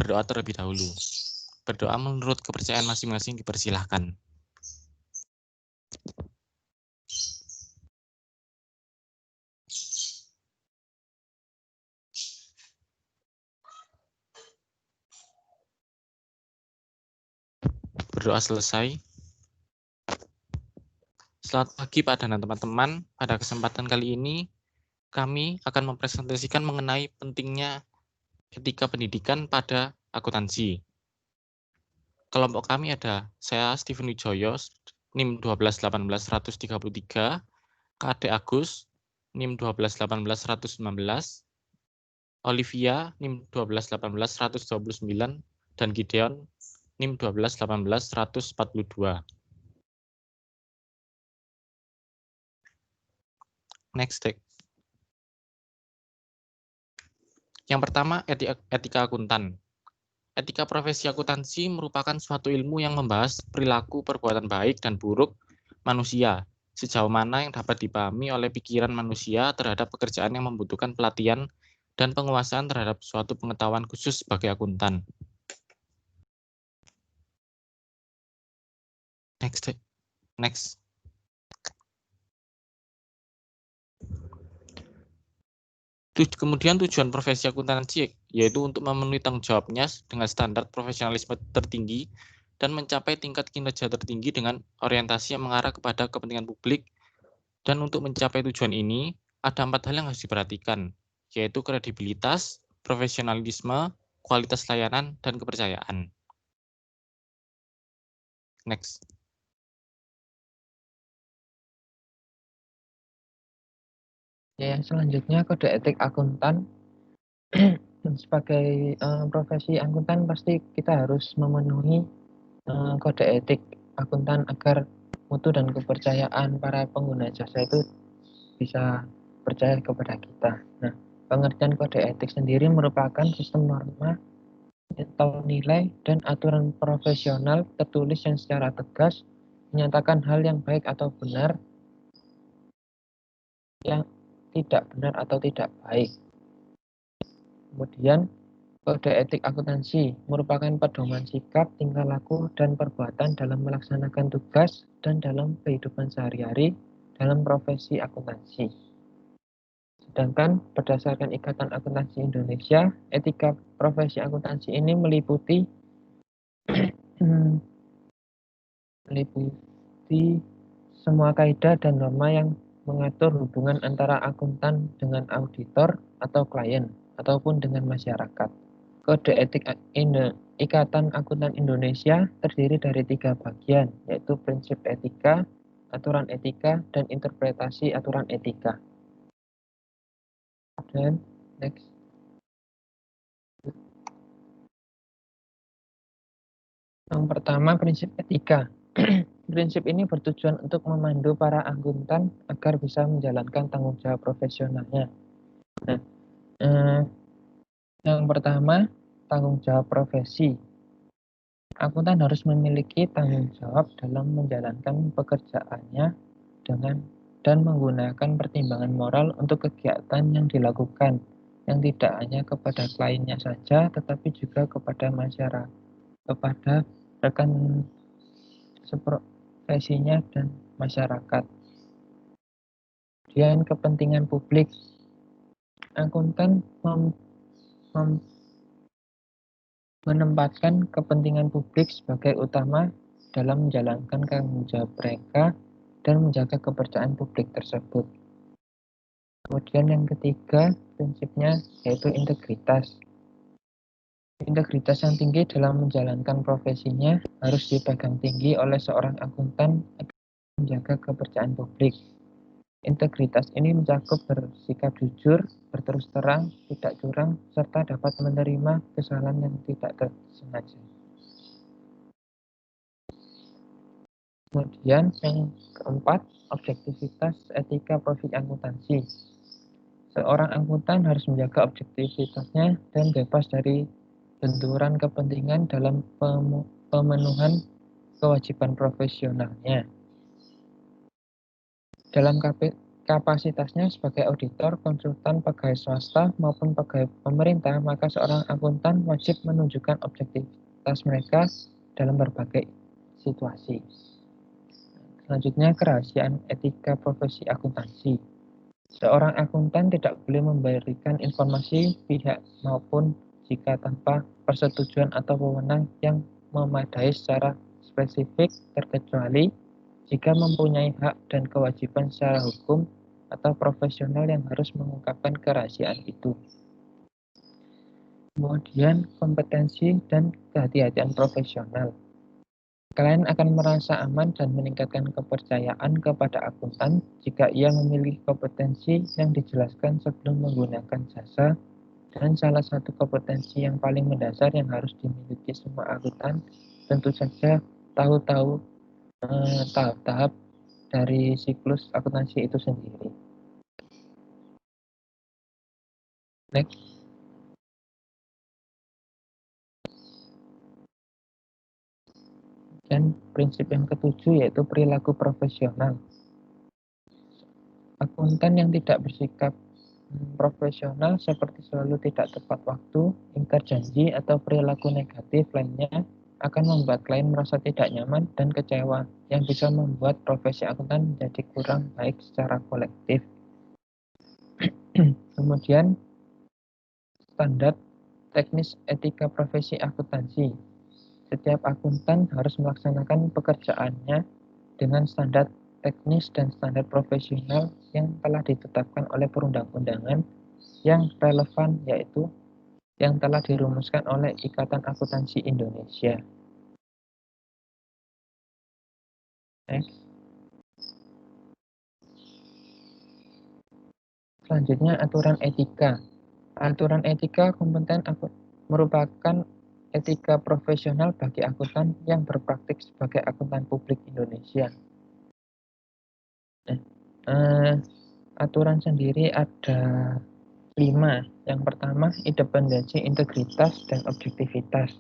berdoa terlebih dahulu. Berdoa menurut kepercayaan masing-masing dipersilahkan. Berdoa selesai. Selamat pagi Pak dan teman-teman. Pada kesempatan kali ini, kami akan mempresentasikan mengenai pentingnya etika pendidikan pada akuntansi. Kelompok kami ada saya Steven Wijoyo, NIM 1218133, Kak Ade Agus, NIM 1218119, Olivia, NIM 1218129, dan Gideon, NIM 1218142. Next. Yang pertama, etika akuntan. Etika profesi akuntansi merupakan suatu ilmu yang membahas perilaku perbuatan baik dan buruk manusia, sejauh mana yang dapat dipahami oleh pikiran manusia terhadap pekerjaan yang membutuhkan pelatihan dan penguasaan terhadap suatu pengetahuan khusus sebagai akuntan. Next. Kemudian tujuan profesi akuntansi yaitu untuk memenuhi tanggung jawabnya dengan standar profesionalisme tertinggi dan mencapai tingkat kinerja tertinggi dengan orientasi yang mengarah kepada kepentingan publik. Dan untuk mencapai tujuan ini, ada 4 hal yang harus diperhatikan, yaitu kredibilitas, profesionalisme, kualitas layanan, dan kepercayaan. Next. Ya, selanjutnya kode etik akuntan. Sebagai profesi akuntan pasti kita harus memenuhi kode etik akuntan agar mutu dan kepercayaan para pengguna jasa itu bisa percaya kepada kita. Nah, pengertian kode etik sendiri merupakan sistem norma atau nilai dan aturan profesional tertulis yang secara tegas menyatakan hal yang baik atau benar, yang tidak benar atau tidak baik. Kemudian, kode etik akuntansi merupakan pedoman sikap, tingkah laku, dan perbuatan dalam melaksanakan tugas dan dalam kehidupan sehari-hari dalam profesi akuntansi. Sedangkan berdasarkan Ikatan Akuntansi Indonesia, etika profesi akuntansi ini meliputi semua kaidah dan norma yang mengatur hubungan antara akuntan dengan auditor atau klien ataupun dengan masyarakat. Kode etik Ikatan Akuntan Indonesia terdiri dari 3 bagian, yaitu prinsip etika, aturan etika, dan interpretasi aturan etika. Dan next. Yang pertama, prinsip etika. Prinsip ini bertujuan untuk memandu para akuntan agar bisa menjalankan tanggung jawab profesionalnya. Nah, yang pertama, tanggung jawab profesi. Akuntan harus memiliki tanggung jawab dalam menjalankan pekerjaannya dan menggunakan pertimbangan moral untuk kegiatan yang dilakukan, yang tidak hanya kepada kliennya saja, tetapi juga kepada masyarakat, kepada rekan seprofesinya dan masyarakat. Kemudian kepentingan publik. Akuntan menempatkan kepentingan publik sebagai utama dalam menjalankan tanggung jawab mereka dan menjaga kepercayaan publik tersebut. Kemudian yang ketiga, prinsipnya yaitu integritas. Integritas yang tinggi dalam menjalankan profesinya harus dipegang tinggi oleh seorang akuntan agar menjaga kepercayaan publik. Integritas ini mencakup bersikap jujur, berterus terang, tidak curang, serta dapat menerima kesalahan yang tidak tersengaja. Kemudian yang keempat, objektivitas etika profesi akuntansi. Seorang akuntan harus menjaga objektivitasnya dan bebas dari benturan kepentingan dalam pemenuhan kewajiban profesionalnya. Dalam kapasitasnya sebagai auditor, konsultan, pegawai swasta, maupun pegawai pemerintah, maka seorang akuntan wajib menunjukkan objektivitas mereka dalam berbagai situasi. Selanjutnya, kerahasiaan etika profesi akuntansi. Seorang akuntan tidak boleh memberikan informasi pihak maupun jika tanpa persetujuan atau wewenang yang memadai secara spesifik, terkecuali jika mempunyai hak dan kewajiban secara hukum atau profesional yang harus mengungkapkan kerahasiaan itu. Kemudian, kompetensi dan kehati-hatian profesional. Klien akan merasa aman dan meningkatkan kepercayaan kepada akuntan jika ia memiliki kompetensi yang dijelaskan sebelum menggunakan jasa, dan salah satu kompetensi yang paling mendasar yang harus dimiliki semua akuntan tentu saja tahu-tahu tahap-tahap dari siklus akuntansi itu sendiri. Next. Dan prinsip yang ketujuh yaitu perilaku profesional. Akuntan yang tidak bersikap profesional seperti selalu tidak tepat waktu, ingkar janji, atau perilaku negatif lainnya akan membuat klien merasa tidak nyaman dan kecewa, yang bisa membuat profesi akuntan menjadi kurang baik secara kolektif. Kemudian, standar teknis etika profesi akuntansi. Setiap akuntan harus melaksanakan pekerjaannya dengan standar teknis dan standar profesional yang telah ditetapkan oleh perundang-undangan yang relevan, yaitu yang telah dirumuskan oleh Ikatan Akuntansi Indonesia. Next. Selanjutnya, aturan etika. Aturan etika kompeten merupakan etika profesional bagi akuntan yang berpraktik sebagai akuntan publik Indonesia. Aturan sendiri ada 5. Yang pertama, independensi, integritas, dan objektivitas.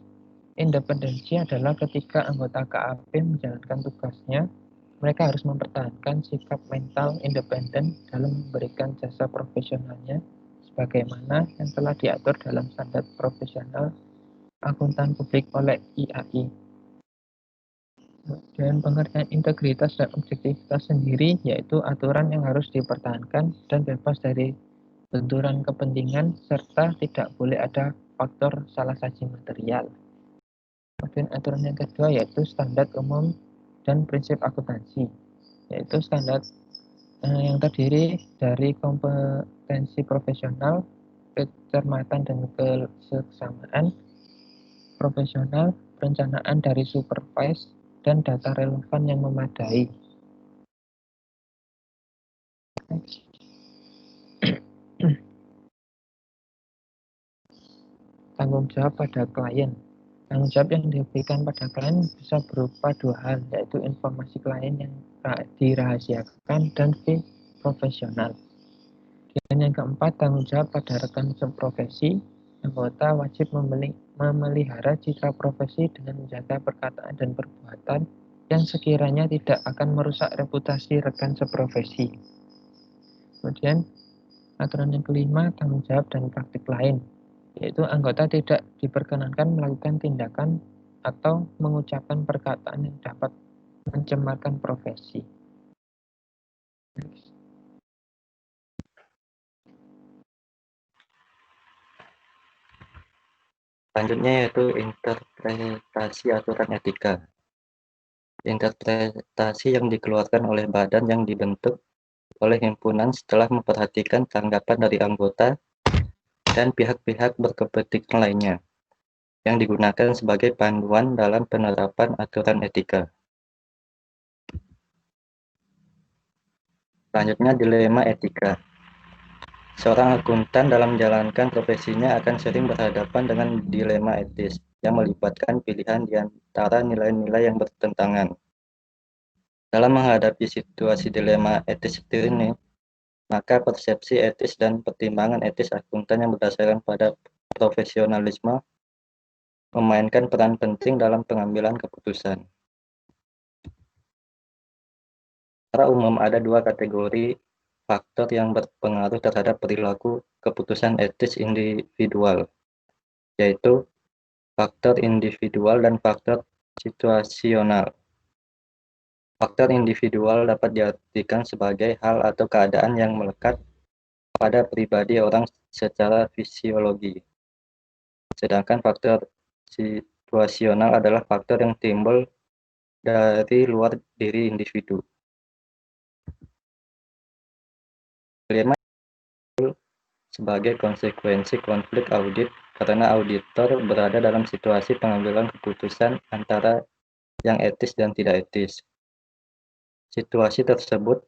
Independensi adalah ketika anggota KAP menjalankan tugasnya, mereka harus mempertahankan sikap mental independen dalam memberikan jasa profesionalnya sebagaimana yang telah diatur dalam standar profesional akuntan publik oleh IAI. Dan pengertian integritas dan objektivitas sendiri yaitu aturan yang harus dipertahankan dan bebas dari benturan kepentingan serta tidak boleh ada faktor salah saji material. Kemudian aturan yang kedua yaitu standar umum dan prinsip akuntansi, yaitu standar yang terdiri dari kompetensi profesional, kecermatan dan kesesamaan profesional, perencanaan dari supervise, dan data relevan yang memadai. Tanggung jawab pada klien. Tanggung jawab yang diberikan pada klien bisa berupa 2 hal, yaitu informasi klien yang dirahasiakan dan fee profesional. Dan yang keempat, tanggung jawab pada rekan seprofesi. Anggota wajib memelihara citra profesi dengan menjaga perkataan dan perbuatan yang sekiranya tidak akan merusak reputasi rekan seprofesi. Kemudian, aturan yang kelima, tanggung jawab dan praktik lain, yaitu anggota tidak diperkenankan melakukan tindakan atau mengucapkan perkataan yang dapat mencemarkan profesi. Selanjutnya yaitu interpretasi aturan etika. Interpretasi yang dikeluarkan oleh badan yang dibentuk oleh himpunan setelah memperhatikan tanggapan dari anggota dan pihak-pihak berkepentingan lainnya, yang digunakan sebagai panduan dalam penerapan aturan etika. Selanjutnya, dilema etika. Seorang akuntan dalam menjalankan profesinya akan sering berhadapan dengan dilema etis yang melibatkan pilihan di antara nilai-nilai yang bertentangan. Dalam menghadapi situasi dilema etis seperti ini, maka persepsi etis dan pertimbangan etis akuntan yang berdasarkan pada profesionalisme memainkan peran penting dalam pengambilan keputusan. Secara umum ada 2 kategori faktor yang berpengaruh terhadap perilaku keputusan etis individual, yaitu faktor individual dan faktor situasional. Faktor individual dapat diartikan sebagai hal atau keadaan yang melekat pada pribadi orang secara fisiologi. Sedangkan faktor situasional adalah faktor yang timbul dari luar diri individu. Kelima, sebagai konsekuensi konflik audit karena auditor berada dalam situasi pengambilan keputusan antara yang etis dan tidak etis. Situasi tersebut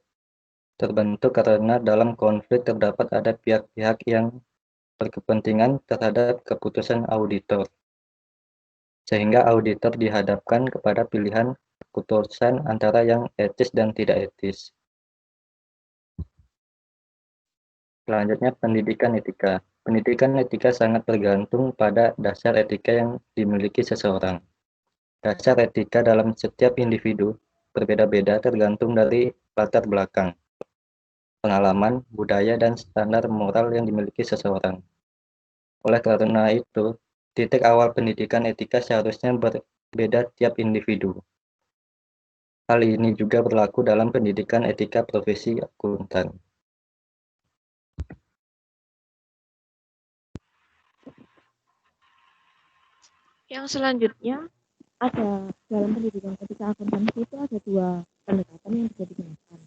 terbentuk karena dalam konflik terdapat ada pihak-pihak yang berkepentingan terhadap keputusan auditor, sehingga auditor dihadapkan kepada pilihan keputusan antara yang etis dan tidak etis. Selanjutnya, pendidikan etika. Pendidikan etika sangat bergantung pada dasar etika yang dimiliki seseorang. Dasar etika dalam setiap individu berbeda-beda tergantung dari latar belakang, pengalaman, budaya, dan standar moral yang dimiliki seseorang. Oleh karena itu, titik awal pendidikan etika seharusnya berbeda tiap individu. Hal ini juga berlaku dalam pendidikan etika profesi akuntan. Yang selanjutnya ada dalam pendidikan etika akuntansi itu ada dua pendekatan yang bisa digunakan.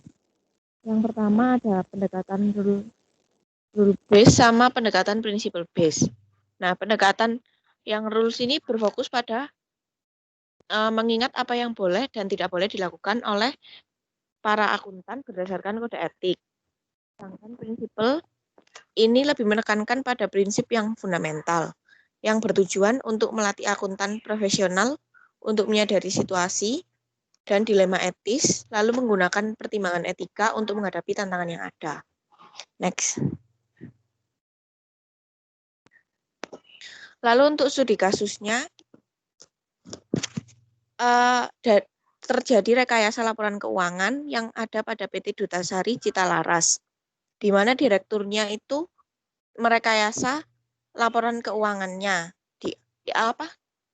Yang pertama ada pendekatan rule based sama pendekatan principle based. Nah, pendekatan yang rules ini berfokus pada mengingat apa yang boleh dan tidak boleh dilakukan oleh para akuntan berdasarkan kode etik. Sedangkan prinsipal ini lebih menekankan pada prinsip yang fundamental, yang bertujuan untuk melatih akuntan profesional untuk menyadari situasi dan dilema etis, lalu menggunakan pertimbangan etika untuk menghadapi tantangan yang ada. Next. Lalu untuk studi kasusnya, terjadi rekayasa laporan keuangan yang ada pada PT Dutasari Citalaras, di mana direkturnya itu merekayasa laporan keuangannya,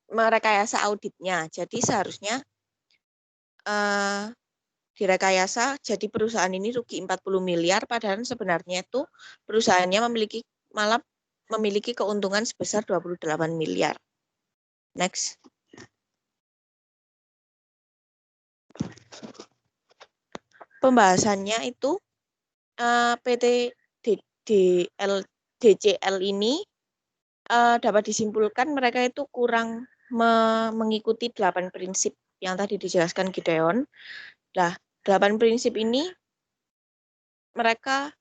merekayasa auditnya. Jadi seharusnya direkayasa jadi perusahaan ini rugi 40 miliar, padahal sebenarnya itu perusahaannya malah memiliki keuntungan sebesar 28 miliar. Next. Pembahasannya itu PT DCL ini dapat disimpulkan mereka itu kurang mengikuti 8 prinsip yang tadi dijelaskan Gideon. Nah, 8 prinsip ini mereka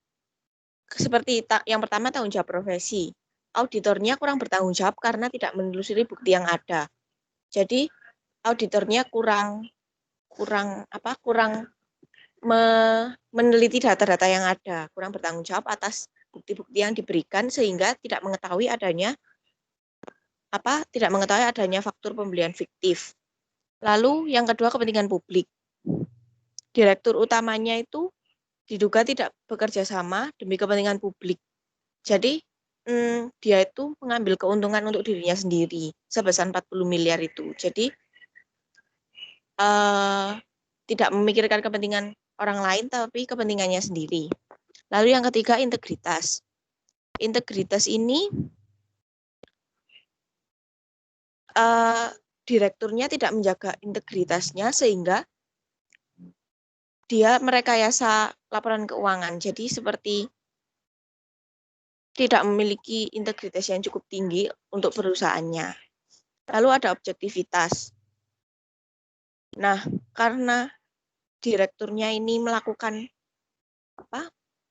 seperti yang pertama tanggung jawab profesi. Auditornya kurang bertanggung jawab karena tidak menelusuri bukti yang ada. Jadi auditornya kurang meneliti data-data yang ada, kurang bertanggung jawab atas bukti-bukti yang diberikan sehingga tidak mengetahui adanya faktur pembelian fiktif. Lalu yang kedua kepentingan publik. Direktur utamanya itu diduga tidak bekerja sama demi kepentingan publik. Jadi dia itu mengambil keuntungan untuk dirinya sendiri sebesar 40 miliar itu. Jadi tidak memikirkan kepentingan orang lain tapi kepentingannya sendiri. Lalu yang ketiga integritas. Integritas ini direkturnya tidak menjaga integritasnya sehingga dia merekayasa laporan keuangan. Jadi seperti tidak memiliki integritas yang cukup tinggi untuk perusahaannya. Lalu ada objektivitas. Nah, karena direkturnya ini melakukan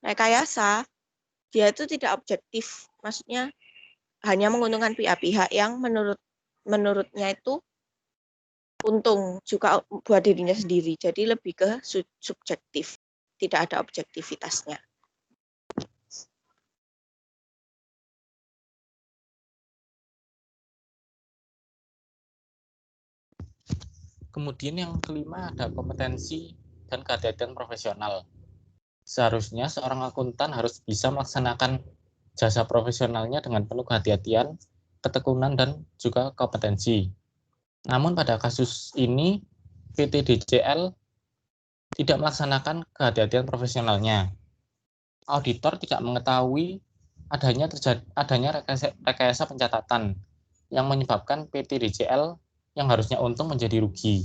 rekayasa, dia itu tidak objektif. Maksudnya hanya menguntungkan pihak-pihak yang menurutnya itu untung juga buat dirinya sendiri. Jadi lebih ke subjektif, tidak ada objektivitasnya. Kemudian yang kelima ada kompetensi dan kehati-hatian profesional. Seharusnya seorang akuntan harus bisa melaksanakan jasa profesionalnya dengan penuh kehati-hatian, ketekunan, dan juga kompetensi. Namun pada kasus ini, PT DCL tidak melaksanakan kehati-hatian profesionalnya. Auditor tidak mengetahui adanya rekayasa pencatatan yang menyebabkan PT DCL yang harusnya untung menjadi rugi.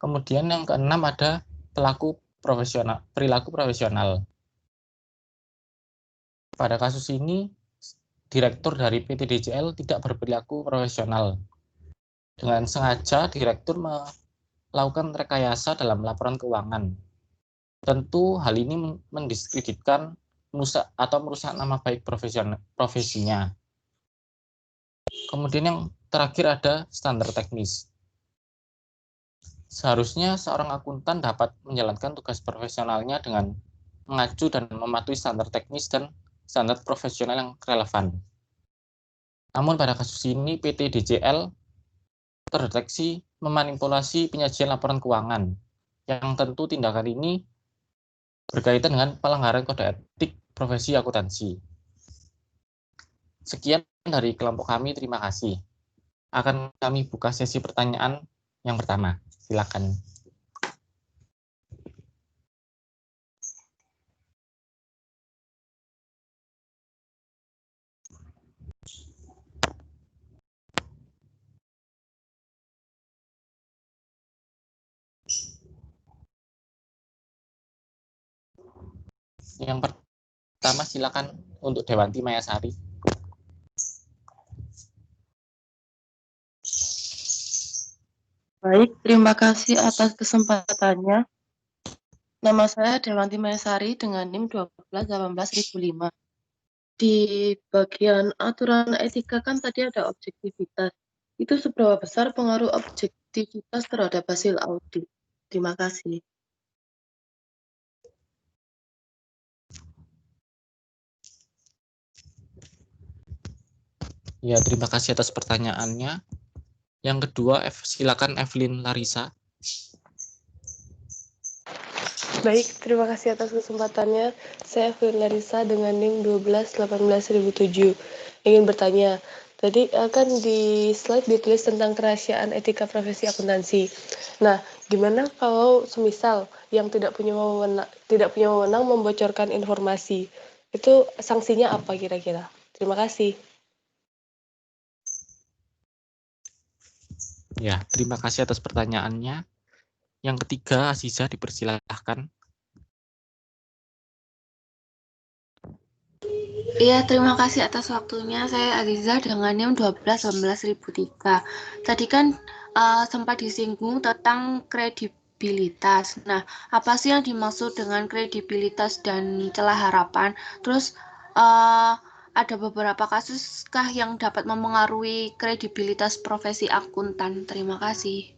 Kemudian yang keenam ada perilaku profesional. Pada kasus ini, direktur dari PT DCL tidak berperilaku profesional. Dengan sengaja, direktur melakukan rekayasa dalam laporan keuangan. Tentu hal ini mendiskreditkan atau merusak nama baik profesinya. Kemudian yang terakhir ada standar teknis. Seharusnya seorang akuntan dapat menjalankan tugas profesionalnya dengan mengacu dan mematuhi standar teknis dan standar profesional yang relevan. Namun pada kasus ini PT DCL terdeteksi memanipulasi penyajian laporan keuangan, yang tentu tindakan ini berkaitan dengan pelanggaran kode etik profesi akuntansi. Sekian dari kelompok kami, terima kasih. Akan kami buka sesi pertanyaan yang pertama. Silakan. Yang pertama silakan untuk Dewanti Mayasari. Baik, terima kasih atas kesempatannya. Nama saya Dewanti Mayasari dengan NIM 1218005. Di bagian aturan etika kan tadi ada objektivitas. Itu seberapa besar pengaruh objektivitas terhadap hasil audit? Terima kasih. Ya, terima kasih atas pertanyaannya. Yang kedua, silakan Evelyn Larissa. Baik, terima kasih atas kesempatannya. Saya Evelyn Larissa dengan NIM 1218007. Ingin bertanya, tadi kan di slide ditulis tentang kerahasiaan etika profesi akuntansi. Nah, gimana kalau semisal yang tidak punya wewenang membocorkan informasi? Itu sanksinya apa kira-kira? Terima kasih. Ya, terima kasih atas pertanyaannya. Yang ketiga, Aziza dipersilahkan. Iya, terima kasih atas waktunya. Saya Aziza dengan NIM 1218003. Tadi kan sempat disinggung tentang kredibilitas. Nah, apa sih yang dimaksud dengan kredibilitas dan celah harapan? Terus ada beberapa kasuskah yang dapat memengaruhi kredibilitas profesi akuntan? Terima kasih.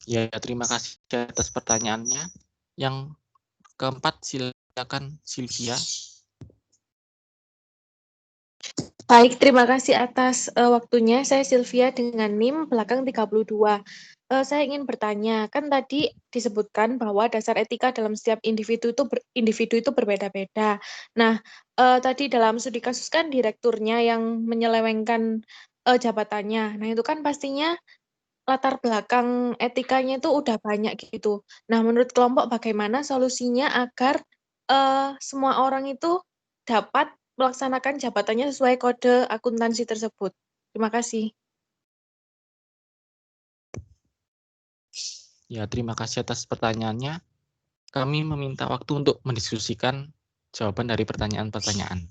Ya, terima kasih atas pertanyaannya. Yang keempat, silakan Sylvia. Baik, terima kasih atas waktunya. Saya Sylvia dengan NIM belakang 32. Saya ingin bertanya, kan tadi disebutkan bahwa dasar etika dalam setiap individu itu berbeda-beda. Nah, tadi dalam studi kasus kan direkturnya yang menyelewengkan jabatannya. Nah, itu kan pastinya latar belakang etikanya itu udah banyak gitu. Nah, menurut kelompok bagaimana solusinya agar semua orang itu dapat melaksanakan jabatannya sesuai kode akuntansi tersebut? Terima kasih. Ya, terima kasih atas pertanyaannya. Kami meminta waktu untuk mendiskusikan jawaban dari pertanyaan-pertanyaan.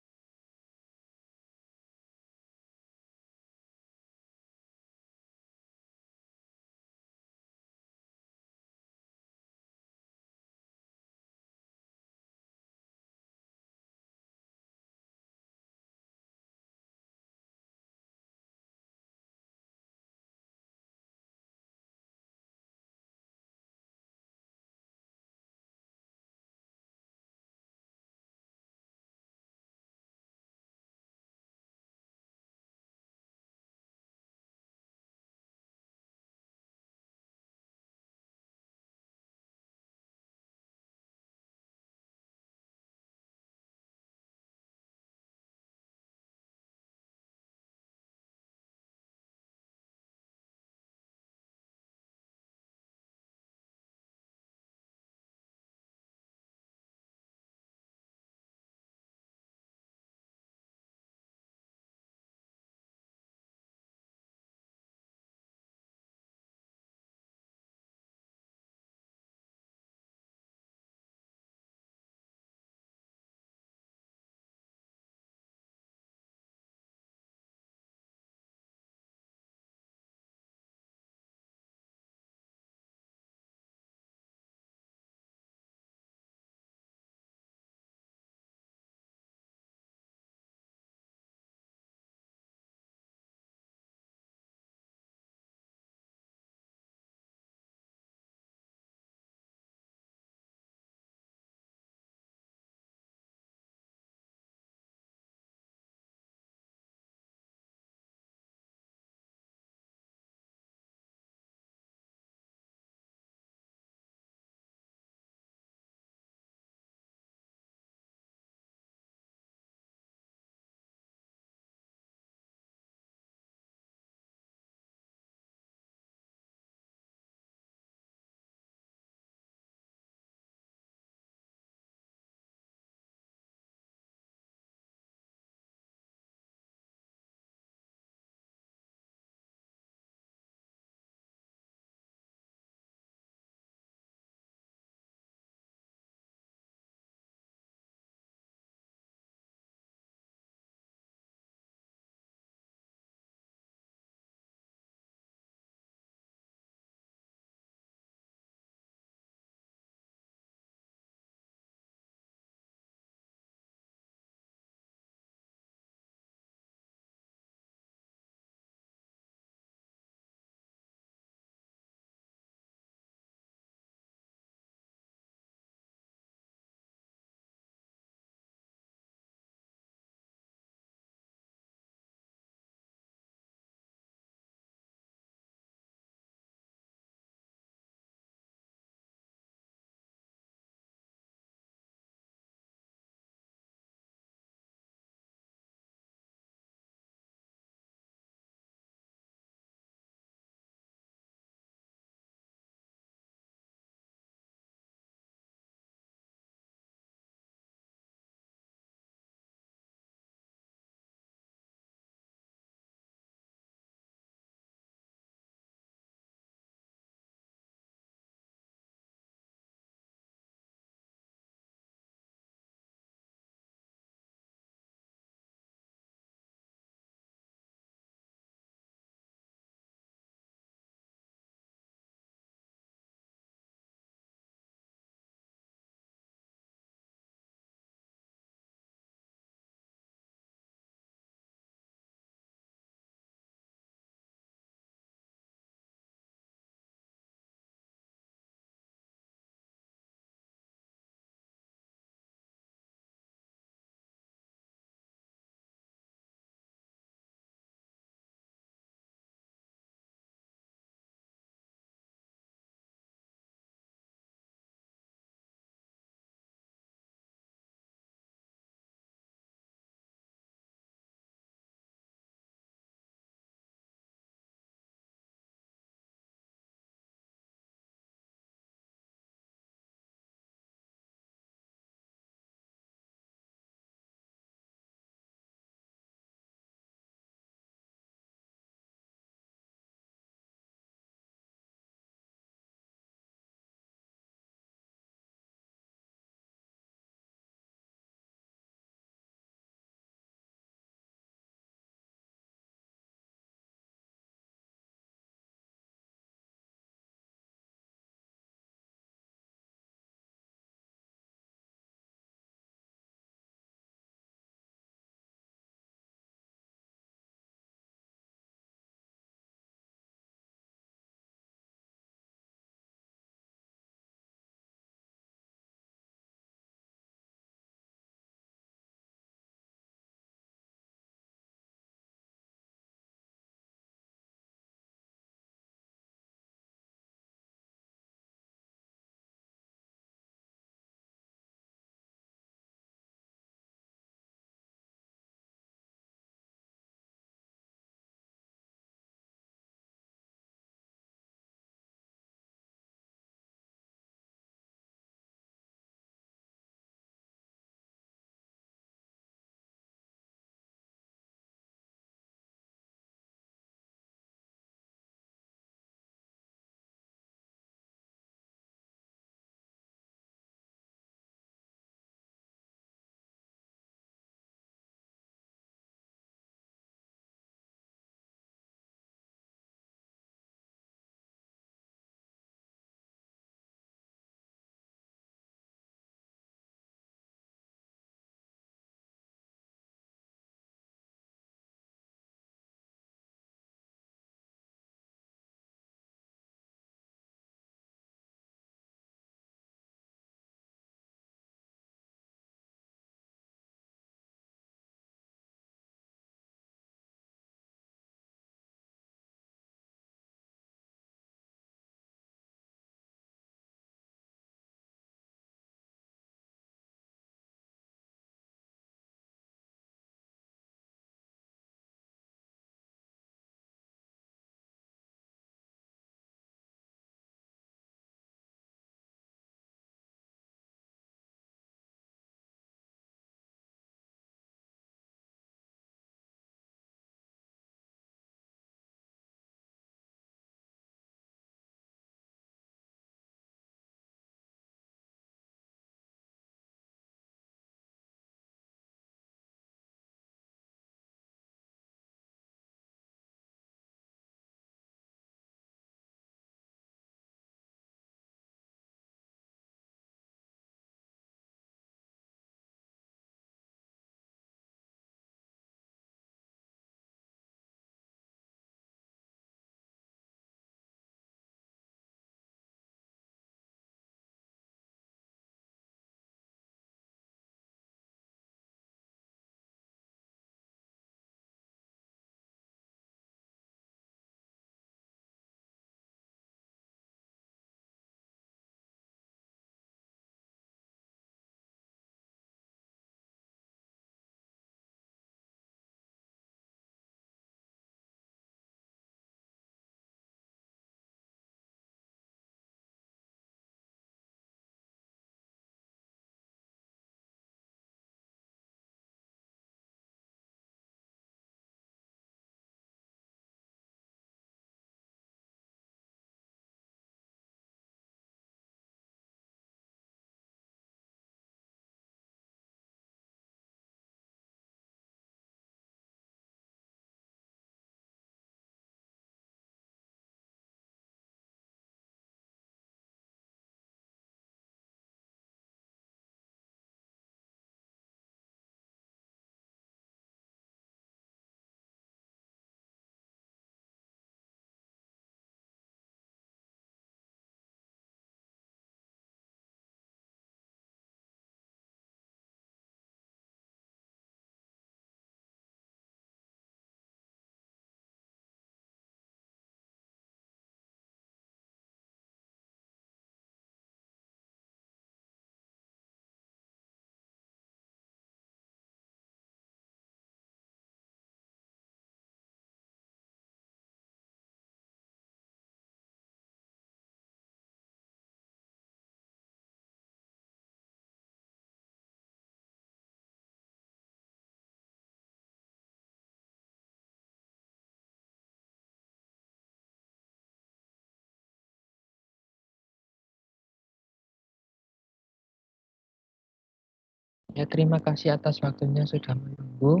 Ya, terima kasih atas waktunya sudah menunggu.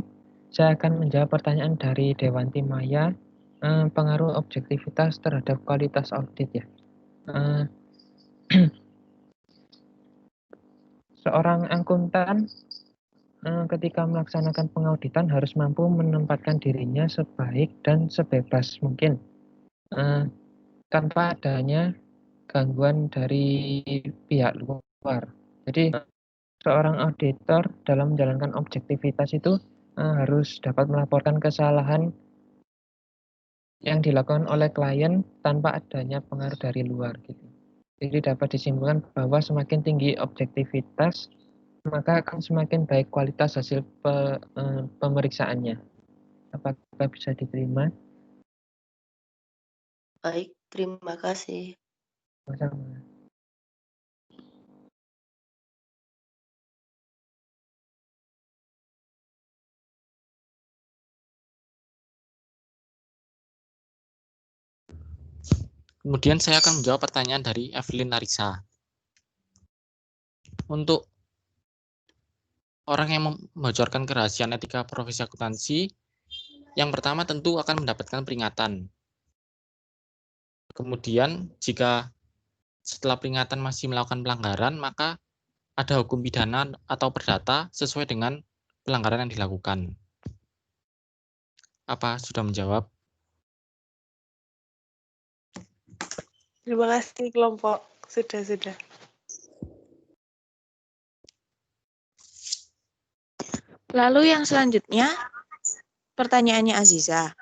Saya akan menjawab pertanyaan dari Dewanti Maya, pengaruh objektivitas terhadap kualitas audit ya. Seorang akuntan ketika melaksanakan pengauditan harus mampu menempatkan dirinya sebaik dan sebebas mungkin tanpa adanya gangguan dari pihak luar. Jadi seorang auditor dalam menjalankan objektivitas itu harus dapat melaporkan kesalahan yang dilakukan oleh klien tanpa adanya pengaruh dari luar gitu. Jadi dapat disimpulkan bahwa semakin tinggi objektivitas, maka akan semakin baik kualitas hasil pemeriksaannya. Apakah bisa diterima? Baik, terima kasih. Sama-sama. Kemudian saya akan menjawab pertanyaan dari Evelyn Larissa. Untuk orang yang membocorkan kerahasiaan etika profesi akuntansi, yang pertama tentu akan mendapatkan peringatan. Kemudian jika setelah peringatan masih melakukan pelanggaran, maka ada hukum pidana atau perdata sesuai dengan pelanggaran yang dilakukan. Apa sudah menjawab? Terima kasih kelompok. Sudah. Lalu yang selanjutnya, pertanyaannya Aziza.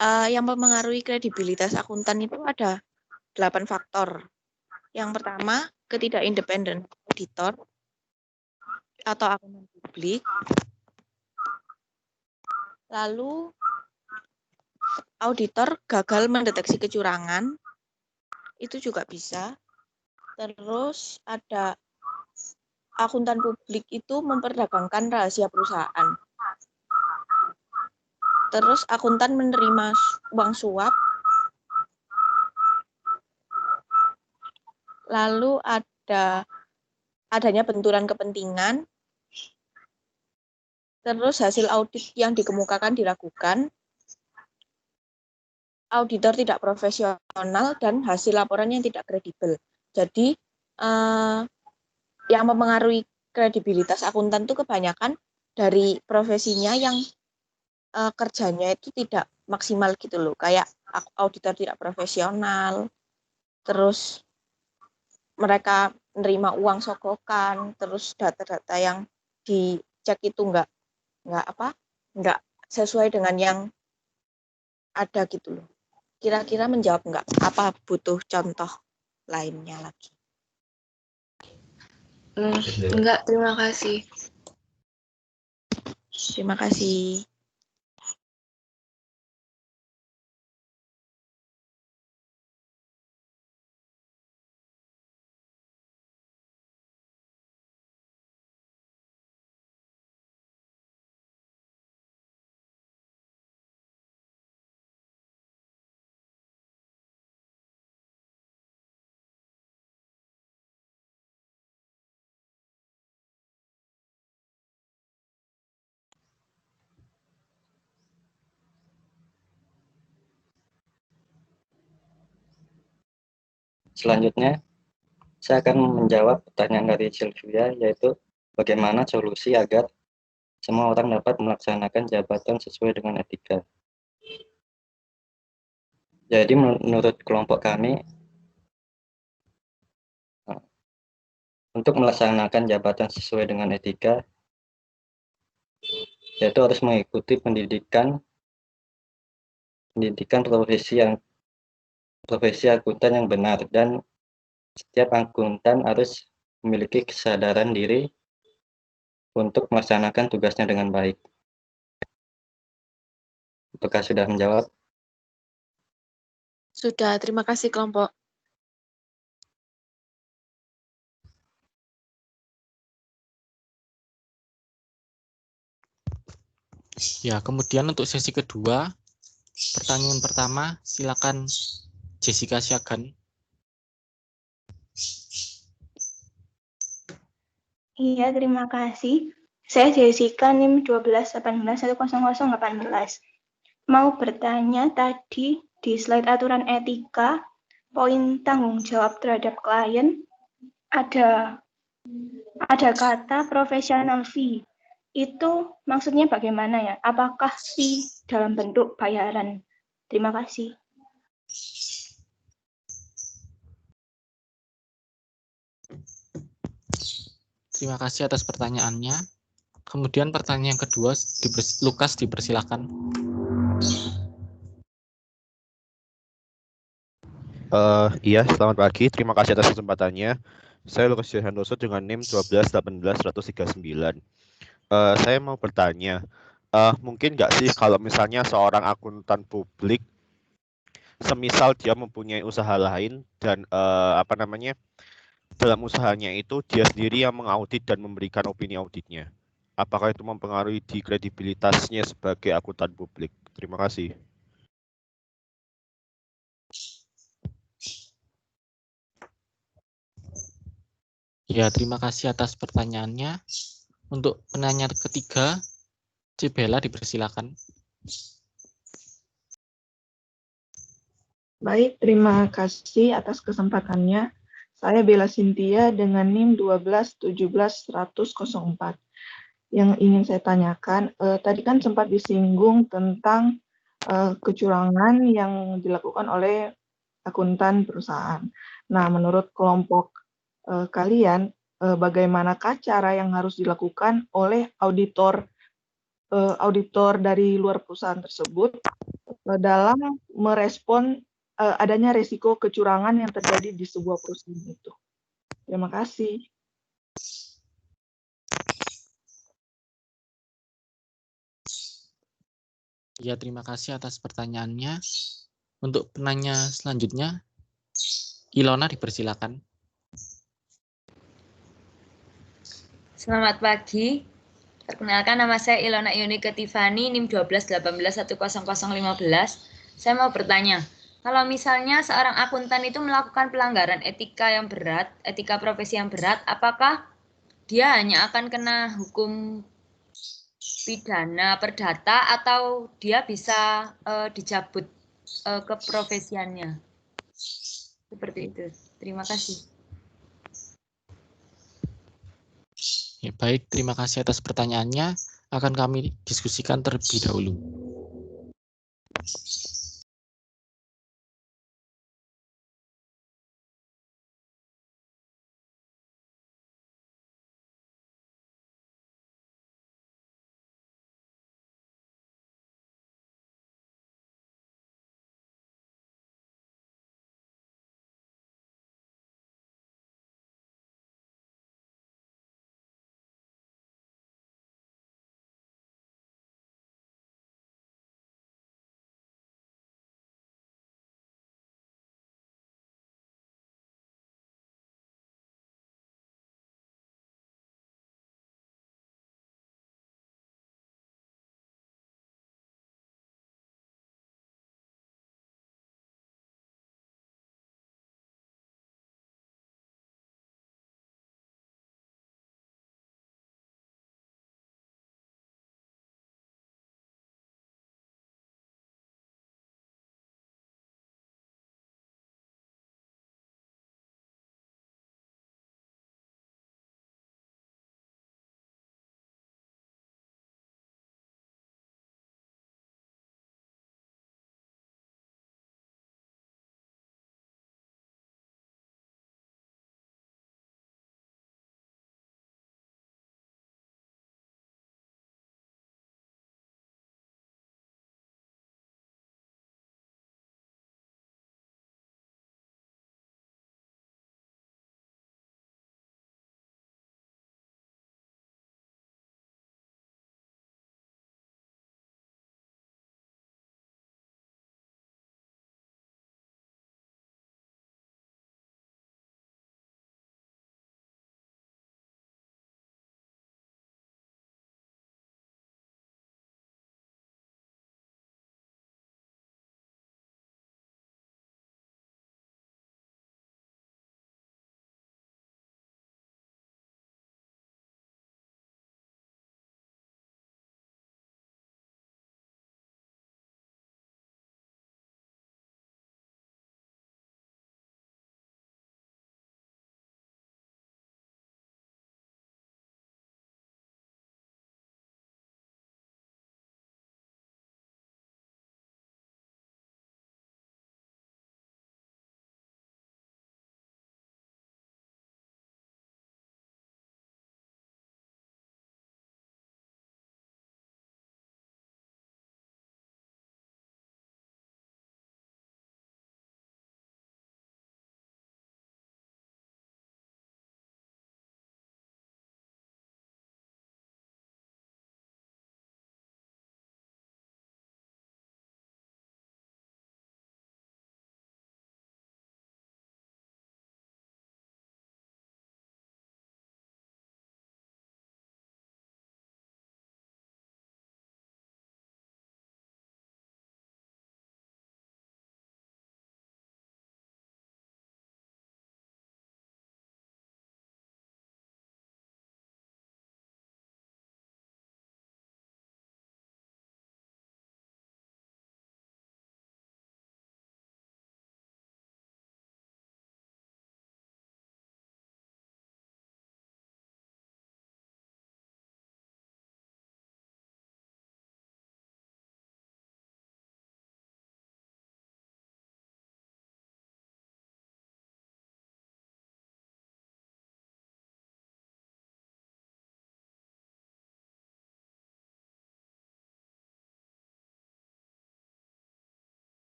Yang mempengaruhi kredibilitas akuntan itu ada 8 faktor. Yang pertama, ketidakindependen auditor atau akuntan publik. Lalu, auditor gagal mendeteksi kecurangan, itu juga bisa. Terus ada akuntan publik itu memperdagangkan rahasia perusahaan. Terus akuntan menerima uang suap. Lalu adanya benturan kepentingan. Terus hasil audit yang dikemukakan diragukan. Auditor tidak profesional dan hasil laporan yang tidak kredibel. Jadi yang mempengaruhi kredibilitas akuntan itu kebanyakan dari profesinya yang kerjanya itu tidak maksimal gitu loh. Kayak auditor tidak profesional, terus mereka menerima uang sogokan, terus data-data yang dicek itu nggak sesuai dengan yang ada gitu loh. Kira-kira menjawab nggak? Apa butuh contoh lainnya lagi? Enggak, terima kasih. Terima kasih. Selanjutnya, saya akan menjawab pertanyaan dari Sylvia, yaitu bagaimana solusi agar semua orang dapat melaksanakan jabatan sesuai dengan etika. Jadi menurut kelompok kami, untuk melaksanakan jabatan sesuai dengan etika, yaitu harus mengikuti pendidikan profesi akuntan yang benar, dan setiap akuntan harus memiliki kesadaran diri untuk melaksanakan tugasnya dengan baik. Apakah sudah menjawab? Sudah, terima kasih kelompok. Ya, kemudian untuk sesi kedua, pertanyaan pertama, silakan Jessica Syagan. Iya, terima kasih. Saya Jessica NIM 1218100018. Mau bertanya tadi di slide aturan etika, poin tanggung jawab terhadap klien ada kata professional fee. Itu maksudnya bagaimana ya? Apakah fee dalam bentuk bayaran? Terima kasih. Terima kasih atas pertanyaannya. Kemudian pertanyaan yang kedua, Lukas dipersilakan. Iya, selamat pagi. Terima kasih atas kesempatannya. Saya Lukas Johandoso dengan NIM 1218139. Saya mau bertanya, mungkin nggak sih kalau misalnya seorang akuntan publik, semisal dia mempunyai usaha lain dan dalam usahanya itu dia sendiri yang mengaudit dan memberikan opini auditnya. Apakah itu mempengaruhi di kredibilitasnya sebagai akuntan publik? Terima kasih. Ya, terima kasih atas pertanyaannya. Untuk penanya ketiga, Cibela dipersilakan. Baik, terima kasih atas kesempatannya. Saya Bella Cynthia dengan NIM 1217104. Yang ingin saya tanyakan, tadi kan sempat disinggung tentang kecurangan yang dilakukan oleh akuntan perusahaan. Nah, menurut kelompok kalian, bagaimanakah cara yang harus dilakukan oleh auditor dari luar perusahaan tersebut dalam merespon adanya risiko kecurangan yang terjadi di sebuah perusahaan itu? Terima kasih. Ya, terima kasih atas pertanyaannya. Untuk penanya selanjutnya, Ilona dipersilakan. Selamat pagi. Perkenalkan, nama saya Ilona Yunike Tiffany, NIM 121810015. Saya mau bertanya, kalau misalnya seorang akuntan itu melakukan pelanggaran etika yang berat, etika profesi yang berat, apakah dia hanya akan kena hukum pidana perdata atau dia bisa dicabut keprofesiannya? Seperti itu. Terima kasih. Ya, baik, terima kasih atas pertanyaannya. Akan kami diskusikan terlebih dahulu.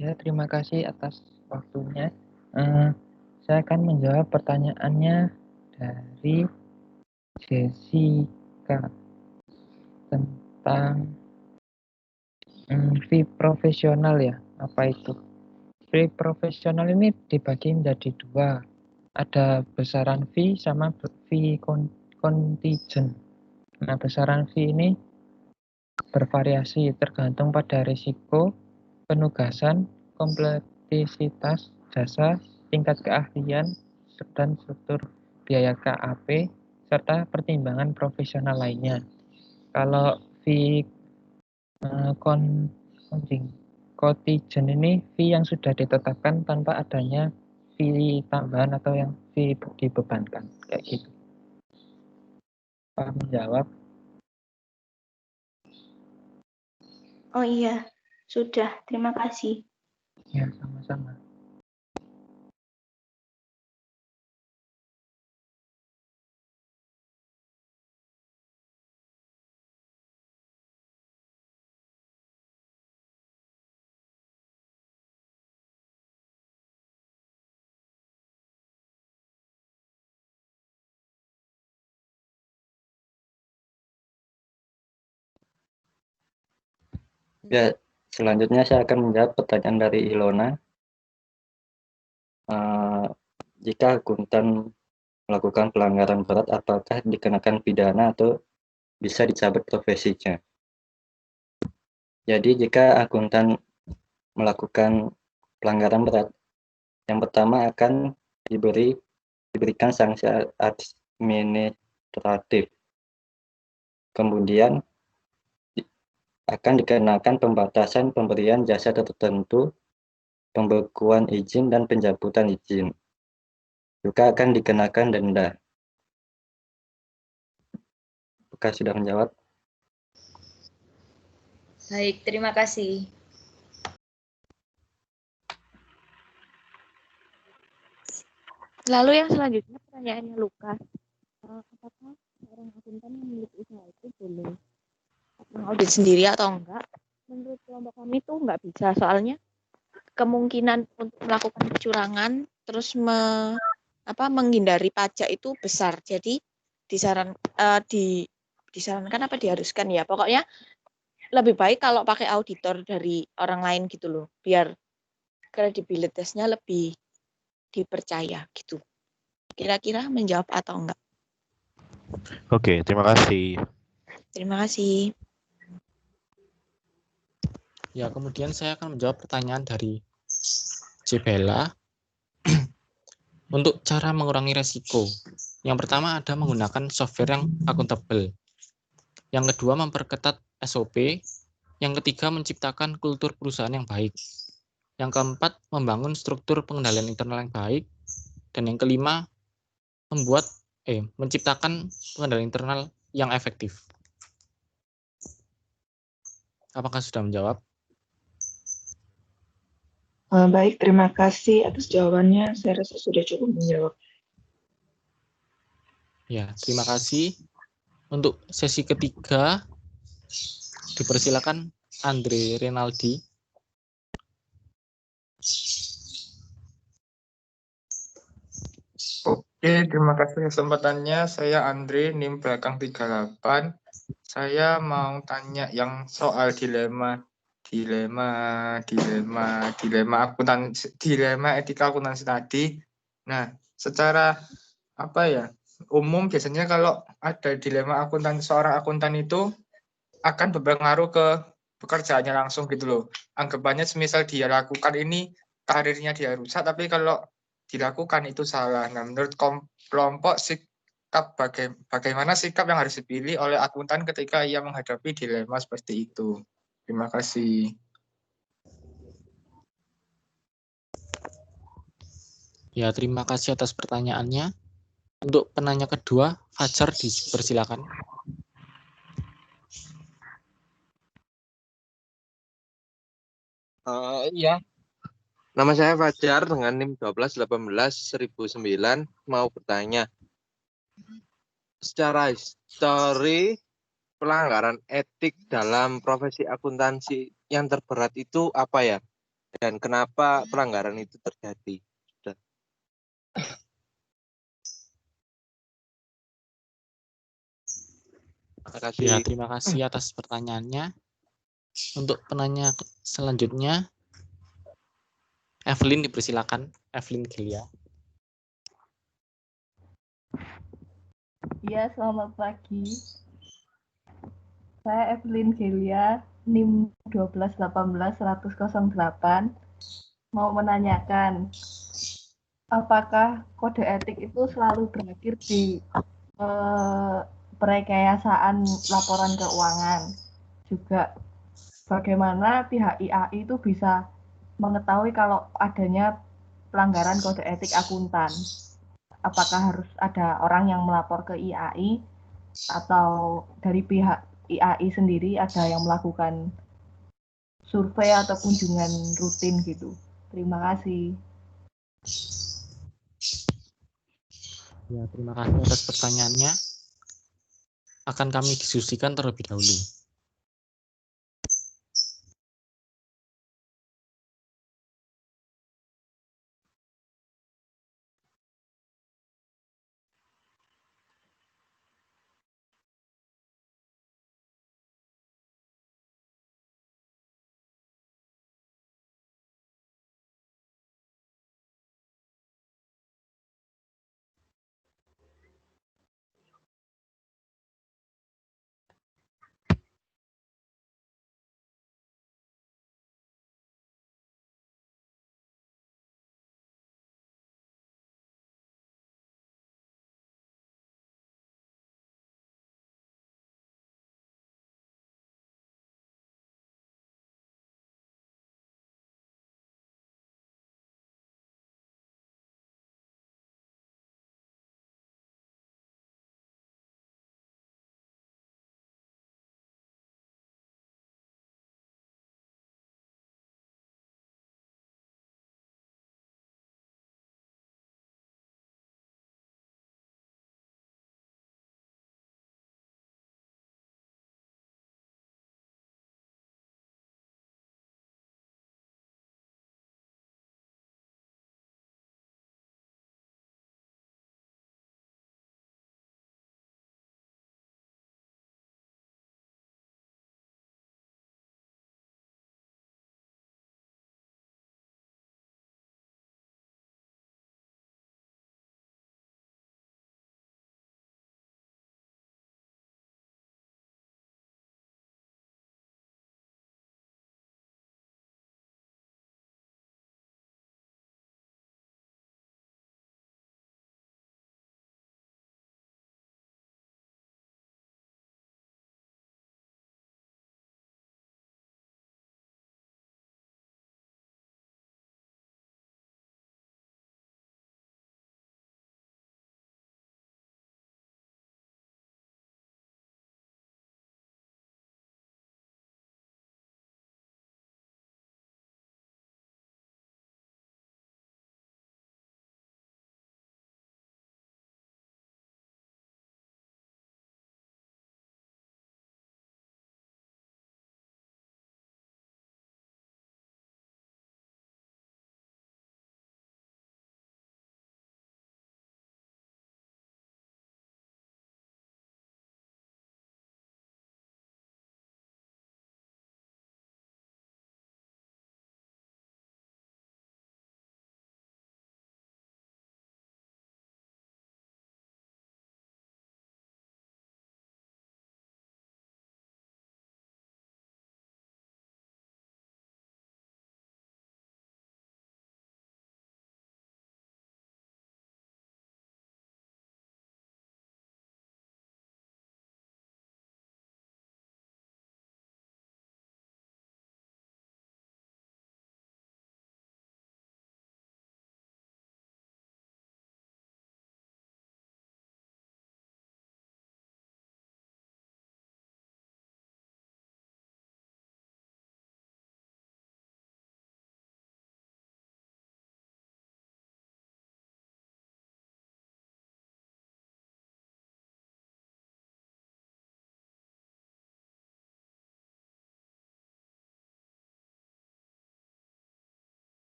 Ya, terima kasih atas waktunya. Saya akan menjawab pertanyaannya dari Jessica tentang fee profesional ya. Apa itu? Fee profesional ini dibagi menjadi dua. Ada besaran fee sama fee contingent. Nah, besaran fee ini bervariasi tergantung pada risiko, penugasan, kompleksitas jasa, tingkat keahlian, dan struktur biaya KAP, serta pertimbangan profesional lainnya. Kalau fee contingent ini fee yang sudah ditetapkan tanpa adanya fee tambahan atau yang fee dibebankan, kayak gitu. Pak menjawab. Oh iya, sudah. Terima kasih. Ya, sama-sama. Ya, selanjutnya saya akan menjawab pertanyaan dari Ilona. Jika akuntan melakukan pelanggaran berat, apakah dikenakan pidana atau bisa dicabut profesinya? Jadi, jika akuntan melakukan pelanggaran berat, yang pertama akan diberikan sanksi administratif. Kemudian akan dikenakan pembatasan pemberian jasa tertentu, pembekuan izin, dan pencabutan izin. Juga akan dikenakan denda. Apakah sudah menjawab? Baik, terima kasih. Lalu yang selanjutnya pertanyaannya Lukas. Apakah seorang akuntan yang memiliki usaha itu boleh mengaudit sendiri atau enggak? Menurut kelompok kami itu enggak bisa, soalnya kemungkinan untuk melakukan kecurangan terus menghindari pajak itu besar. Jadi disarankan apa diharuskan ya, pokoknya lebih baik kalau pakai auditor dari orang lain gitu loh, biar kredibilitasnya lebih dipercaya gitu. Kira-kira menjawab atau enggak? Oke, terima kasih. Terima kasih. Ya, kemudian saya akan menjawab pertanyaan dari Jebela. Untuk cara mengurangi resiko, yang pertama ada menggunakan software yang akuntabel. Yang kedua memperketat SOP. Yang ketiga menciptakan kultur perusahaan yang baik. Yang keempat membangun struktur pengendalian internal yang baik. Dan yang kelima menciptakan pengendalian internal yang efektif. Apakah sudah menjawab? Baik, terima kasih atas jawabannya. Saya rasa sudah cukup menjawab. Ya, terima kasih. Untuk sesi ketiga, dipersilakan Andre Renaldi. Oke, terima kasih kesempatannya. Saya Andre, NIM belakang 38. Saya mau tanya yang soal dilema etika akuntansi tadi. Nah, secara umum biasanya kalau ada dilema seorang akuntan itu akan berpengaruh ke pekerjaannya langsung gitu loh. Anggapannya semisal dia lakukan ini, karirnya dia rusak, tapi kalau dilakukan itu salah. Nah, menurut kelompok bagaimana sikap yang harus dipilih oleh akuntan ketika ia menghadapi dilema seperti itu? Terima kasih. Ya, terima kasih atas pertanyaannya. Untuk penanya kedua, Fajar dipersilakan. Iya. Nama saya Fajar dengan NIM 1218-1009 mau bertanya. Secara histori pelanggaran etik dalam profesi akuntansi yang terberat itu apa ya? dan kenapa pelanggaran itu terjadi. Sudah. Terima kasih. Ya, terima kasih atas pertanyaannya. Untuk penanya selanjutnya, Evelyn dipersilakan. Evelyn Gelia. Ya, selamat pagi. Saya Evelyn Gelia, NIM 1218-10008, mau menanyakan, apakah kode etik itu selalu berakhir di perekayasaan laporan keuangan? Juga bagaimana pihak IAI itu bisa mengetahui kalau adanya pelanggaran kode etik akuntan? Apakah harus ada orang yang melapor ke IAI atau dari pihak IAI sendiri ada yang melakukan survei atau kunjungan rutin gitu? Terima kasih. Ya, terima kasih atas pertanyaannya. Akan kami diskusikan terlebih dahulu.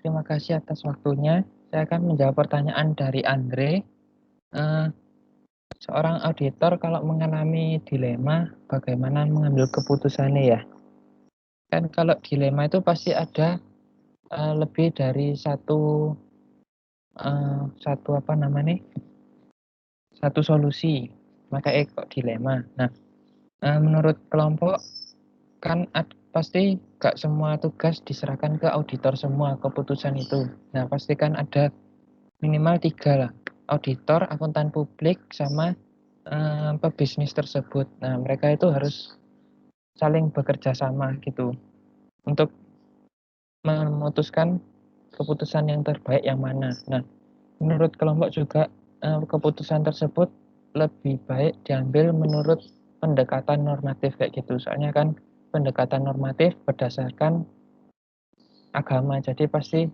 Terima kasih atas waktunya. Saya akan menjawab pertanyaan dari Andre. Seorang auditor kalau mengalami dilema, bagaimana mengambil keputusannya ya? Kan kalau dilema itu pasti ada lebih dari satu solusi. Makanya kok dilema. Nah, menurut kelompok kan pasti gak semua tugas diserahkan ke auditor semua keputusan itu. Nah, pasti kan ada minimal 3 lah. Auditor, akuntan publik, sama pebisnis tersebut. Nah, mereka itu harus saling bekerja sama gitu untuk memutuskan keputusan yang terbaik yang mana. Nah, menurut kelompok juga keputusan tersebut lebih baik diambil menurut pendekatan normatif kayak gitu. Soalnya kan pendekatan normatif berdasarkan agama, jadi pasti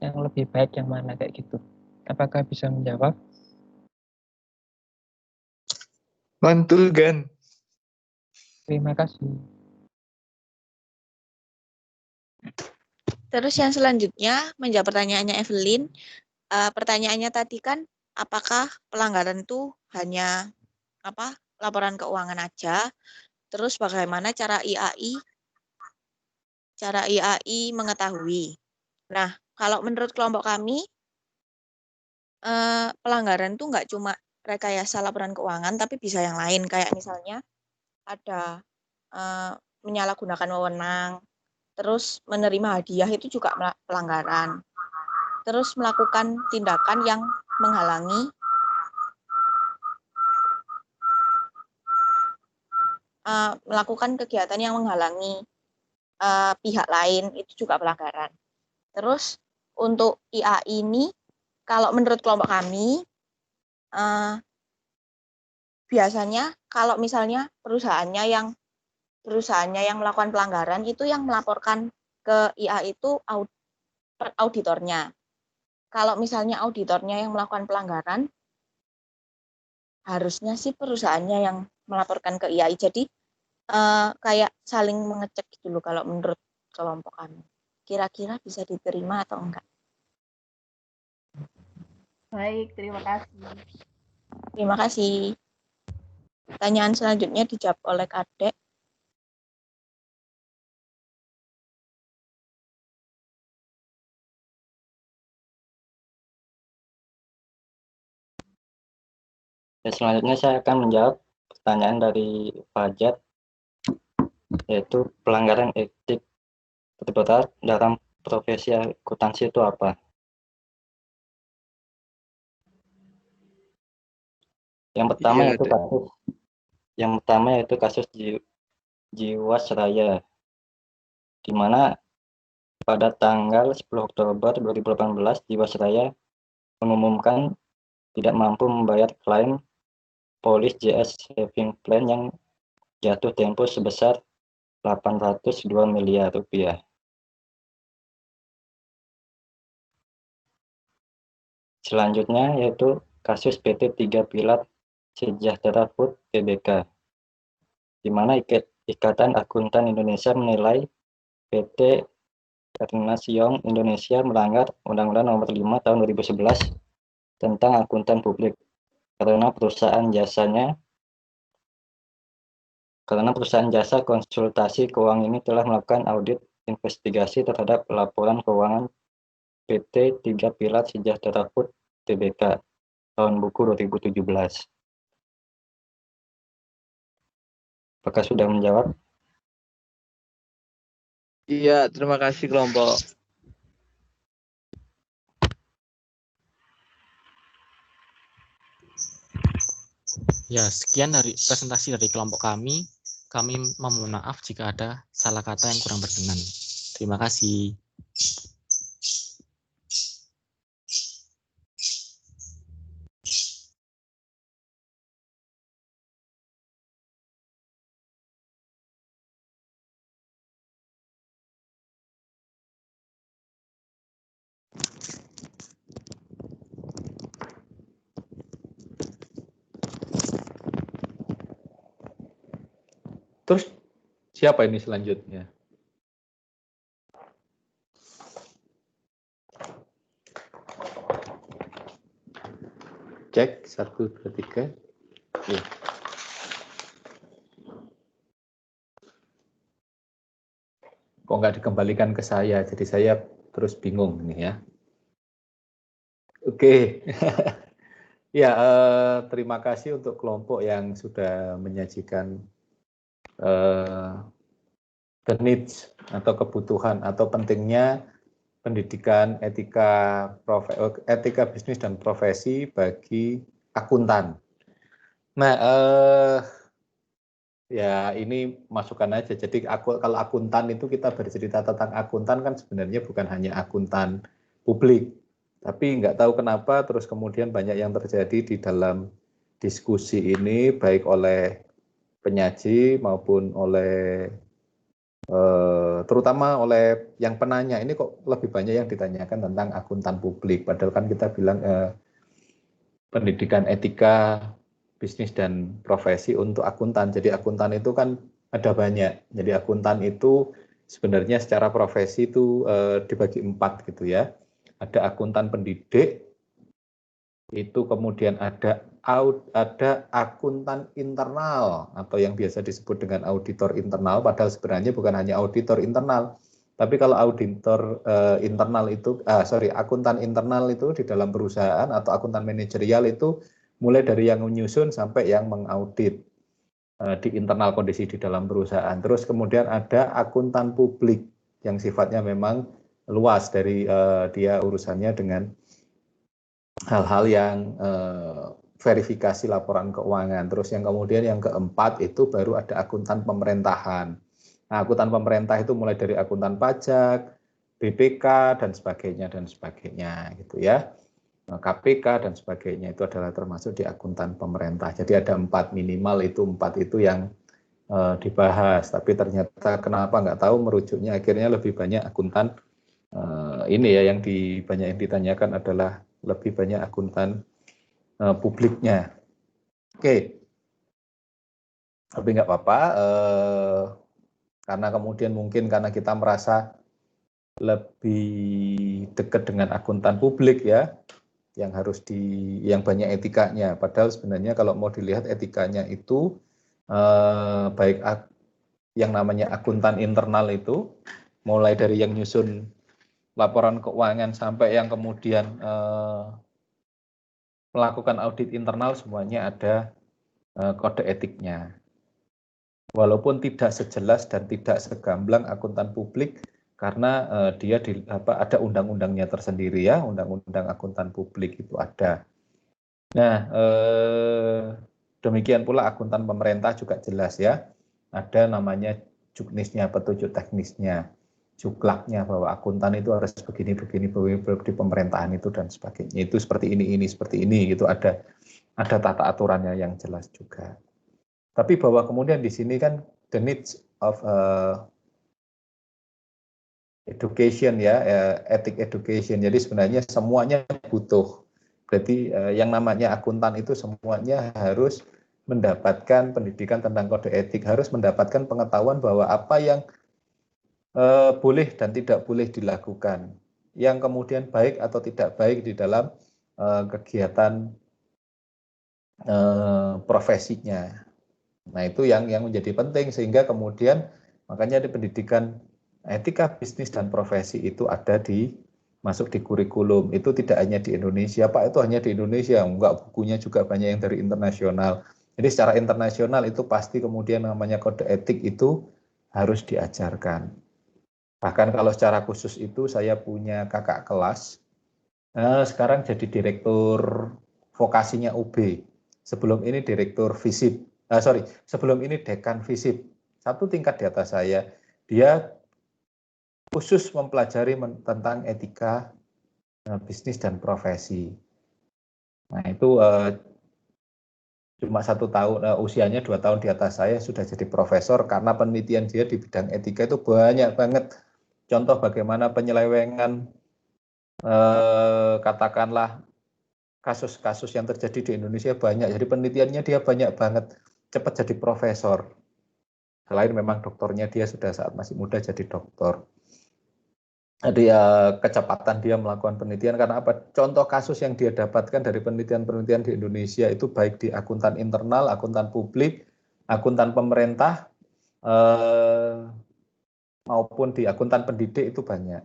yang lebih baik yang mana kayak gitu. Apakah bisa menjawab? Mantul, Gan. Terima kasih. Terus yang selanjutnya menjawab pertanyaannya Evelyn. Pertanyaannya tadi kan apakah pelanggaran itu hanya laporan keuangan aja? Terus bagaimana cara IAI mengetahui? Nah, kalau menurut kelompok kami pelanggaran itu nggak cuma rekayasa laporan keuangan, tapi bisa yang lain, kayak misalnya ada menyalahgunakan wewenang, terus menerima hadiah itu juga pelanggaran, terus melakukan tindakan yang melakukan kegiatan yang menghalangi pihak lain, itu juga pelanggaran. Terus untuk IAI ini, kalau menurut kelompok kami, biasanya kalau misalnya perusahaannya yang melakukan pelanggaran itu yang melaporkan ke IAI itu auditornya. Kalau misalnya auditornya yang melakukan pelanggaran, harusnya sih perusahaannya yang melaporkan ke IAI. Jadi kayak saling mengecek gitu loh kalau menurut kelompok kami. Kira-kira bisa diterima atau enggak? Baik, terima kasih. Terima kasih. Pertanyaan selanjutnya dijawab oleh Kadek. Ya, selanjutnya saya akan menjawab pertanyaan dari Fajar, yaitu pelanggaran etik berat dalam profesi akuntansi itu apa? Yang pertama yaitu kasus Jiwasraya, di mana pada tanggal 10 Oktober 2018 Jiwasraya mengumumkan tidak mampu membayar klaim polis JS Saving Plan yang jatuh tempo sebesar 802 miliar rupiah. Selanjutnya yaitu kasus PT 3 Pilar Sejahtera Food Tbk, di mana Ikatan Akuntan Indonesia menilai PT Ernasiong Indonesia melanggar Undang-Undang Nomor 5 Tahun 2011 tentang akuntan publik karena perusahaan jasa konsultasi keuangan ini telah melakukan audit investigasi terhadap laporan keuangan PT 3 Pilar Sejahtera Food Tbk tahun buku 2017. Apakah sudah menjawab? Iya, terima kasih kelompok. Ya, sekian dari presentasi dari kelompok kami. Kami memohon maaf jika ada salah kata yang kurang berkenan. Terima kasih. Terus siapa ini selanjutnya? Cek 1, 2, 3. Ya. Kok nggak dikembalikan ke saya, jadi saya terus bingung nih ya. Oke. Ya, terima kasih untuk kelompok yang sudah menyajikan the needs atau kebutuhan atau pentingnya pendidikan etika bisnis dan profesi bagi akuntan. Nah, ya ini masukan aja. Jadi kalau akuntan itu kita bercerita tentang akuntan kan sebenarnya bukan hanya akuntan publik, tapi nggak tahu kenapa terus kemudian banyak yang terjadi di dalam diskusi ini baik oleh penyaji maupun oleh terutama oleh yang penanya. Ini kok lebih banyak yang ditanyakan tentang akuntan publik, padahal kan kita bilang pendidikan etika bisnis dan profesi untuk akuntan. Jadi akuntan itu kan ada banyak. Jadi akuntan itu sebenarnya secara profesi itu dibagi 4 gitu ya. Ada akuntan pendidik, itu kemudian ada akuntan internal atau yang biasa disebut dengan auditor internal, padahal sebenarnya bukan hanya auditor internal, tapi kalau auditor internal itu, akuntan internal itu di dalam perusahaan atau akuntan manajerial itu mulai dari yang menyusun sampai yang mengaudit di internal kondisi di dalam perusahaan. Terus kemudian ada akuntan publik yang sifatnya memang luas dari dia urusannya dengan hal-hal yang verifikasi laporan keuangan. Terus yang kemudian yang keempat itu baru ada akuntan pemerintahan. Nah, akuntan pemerintah itu mulai dari akuntan pajak, BPK dan sebagainya gitu ya. KPK dan sebagainya itu adalah termasuk di akuntan pemerintah. Jadi ada 4 minimal itu 4 itu yang dibahas. Tapi ternyata kenapa nggak tahu merujuknya akhirnya lebih banyak akuntan ini ya yang banyak yang ditanyakan adalah lebih banyak akuntan publiknya. Oke, tapi nggak apa-apa, karena kemudian mungkin karena kita merasa lebih dekat dengan akuntan publik ya, yang banyak etikanya. Padahal sebenarnya kalau mau dilihat etikanya itu baik yang namanya akuntan internal itu, mulai dari yang nyusun laporan keuangan sampai yang kemudian melakukan audit internal, semuanya ada kode etiknya. Walaupun tidak sejelas dan tidak segamblang akuntan publik, karena dia ada undang-undangnya tersendiri ya, undang-undang akuntan publik itu ada. Nah, demikian pula akuntan pemerintah juga jelas ya, ada namanya juknisnya, petunjuk teknisnya, juklaknya bahwa akuntan itu harus begini di pemerintahan itu dan sebagainya. Itu seperti ini seperti ini, itu ada tata aturannya yang jelas juga. Tapi bahwa kemudian di sini kan the needs of education ya, ethic education. Jadi sebenarnya semuanya butuh. Berarti yang namanya akuntan itu semuanya harus mendapatkan pendidikan tentang kode etik, harus mendapatkan pengetahuan bahwa apa yang boleh dan tidak boleh dilakukan, yang kemudian baik atau tidak baik di dalam kegiatan profesinya. Nah itu yang menjadi penting, sehingga kemudian makanya di pendidikan etika bisnis dan profesi itu ada masuk di kurikulum. Itu tidak hanya di Indonesia, Pak, itu hanya di Indonesia, enggak, bukunya juga banyak yang dari internasional. Jadi secara internasional itu pasti kemudian namanya kode etik itu harus diajarkan. Bahkan kalau secara khusus itu saya punya kakak kelas, sekarang jadi direktur vokasinya UB. Sebelum ini direktur FISIP. Sebelum ini dekan FISIP, satu tingkat di atas saya, dia khusus mempelajari tentang etika bisnis dan profesi. Nah itu cuma 1 tahun, usianya 2 tahun di atas saya sudah jadi profesor, karena penelitian dia di bidang etika itu banyak banget. Contoh bagaimana penyelewengan, katakanlah kasus-kasus yang terjadi di Indonesia banyak, jadi penelitiannya dia banyak banget, cepat jadi profesor. Selain memang doktornya dia sudah saat masih muda jadi doktor. kecepatan dia melakukan penelitian. Karena apa? Contoh kasus yang dia dapatkan dari penelitian-penelitian di Indonesia itu baik di akuntan internal, akuntan publik, akuntan pemerintah, maupun di akuntan pendidik itu banyak.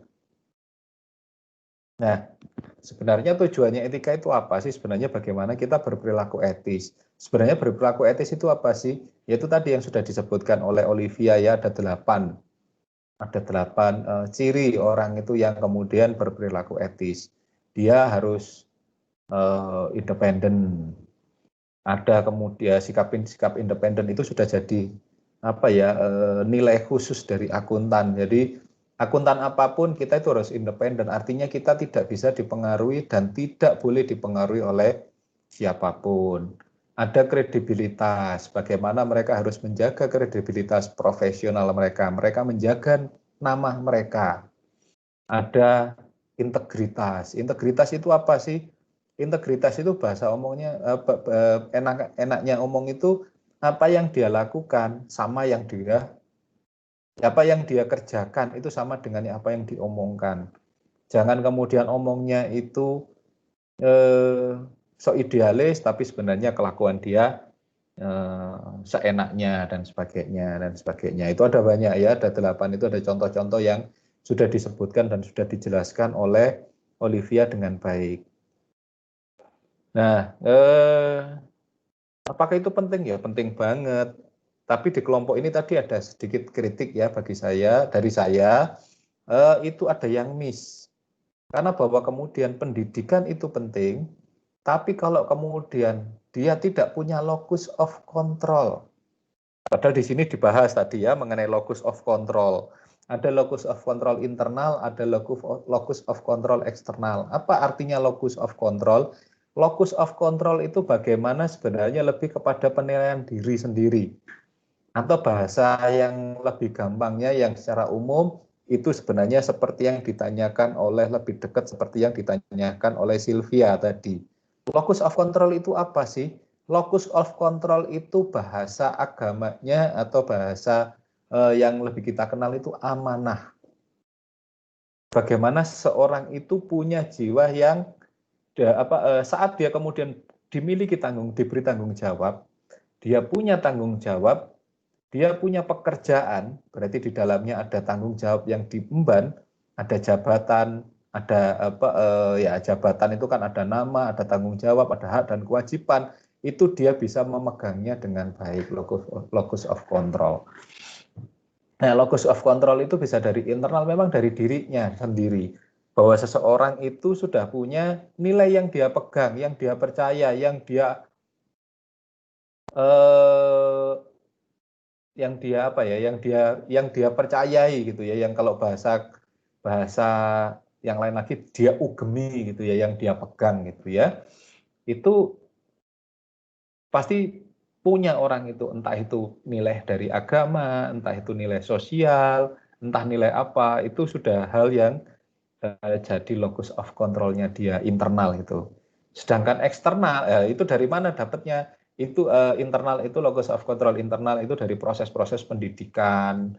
Nah, sebenarnya tujuannya etika itu apa sih? Sebenarnya bagaimana kita berperilaku etis. Sebenarnya berperilaku etis itu apa sih? Yaitu tadi yang sudah disebutkan oleh Olivia ya, ada 8 ciri orang itu yang kemudian berperilaku etis. Dia harus independen. Ada kemudian sikap independen itu sudah jadi nilai khusus dari akuntan. Jadi akuntan apapun kita itu harus independen, artinya kita tidak bisa dipengaruhi dan tidak boleh dipengaruhi oleh siapapun. Ada kredibilitas, bagaimana mereka harus menjaga kredibilitas profesional mereka, menjaga nama mereka. Ada integritas. Integritas itu apa sih? Integritas itu bahasa omongnya, enaknya omong itu apa yang dia lakukan sama yang dia kerjakan itu sama dengan apa yang diomongkan. Jangan kemudian omongnya itu so idealis, tapi sebenarnya kelakuan dia seenaknya dan sebagainya. Itu ada banyak ya, ada 8 itu, ada contoh-contoh yang sudah disebutkan dan sudah dijelaskan oleh Olivia dengan baik. Nah, apakah itu penting ya? Penting banget. Tapi di kelompok ini tadi ada sedikit kritik ya dari saya, itu ada yang miss. Karena bahwa kemudian pendidikan itu penting, tapi kalau kemudian dia tidak punya locus of control. Padahal di sini dibahas tadi ya mengenai locus of control. Ada locus of control internal, ada locus of control eksternal. Apa artinya locus of control? Locus of control itu bagaimana sebenarnya lebih kepada penilaian diri sendiri. Atau bahasa yang lebih gampangnya yang secara umum itu sebenarnya seperti yang ditanyakan lebih dekat seperti yang ditanyakan oleh Sylvia tadi. Locus of control itu apa sih? Locus of control itu bahasa agamanya atau bahasa yang lebih kita kenal itu amanah. Bagaimana seseorang itu punya jiwa yang saat dia kemudian diberi tanggung jawab, dia punya tanggung jawab, dia punya pekerjaan, berarti di dalamnya ada tanggung jawab yang diemban, ada jabatan, ada jabatan itu kan ada nama, ada tanggung jawab, ada hak dan kewajiban, itu dia bisa memegangnya dengan baik, locus of control. Nah, locus of control itu bisa dari internal, memang dari dirinya sendiri, bahwa seseorang itu sudah punya nilai yang dia pegang, yang dia percaya, yang dia percayai gitu ya, yang kalau bahasa yang lain lagi dia ugemi gitu ya, yang dia pegang gitu ya, itu pasti punya orang itu, entah itu nilai dari agama, entah itu nilai sosial, entah nilai apa, itu sudah hal yang jadi locus of control-nya dia internal itu. Sedangkan eksternal itu dari mana dapatnya? Itu internal itu locus of control internal itu dari proses-proses pendidikan,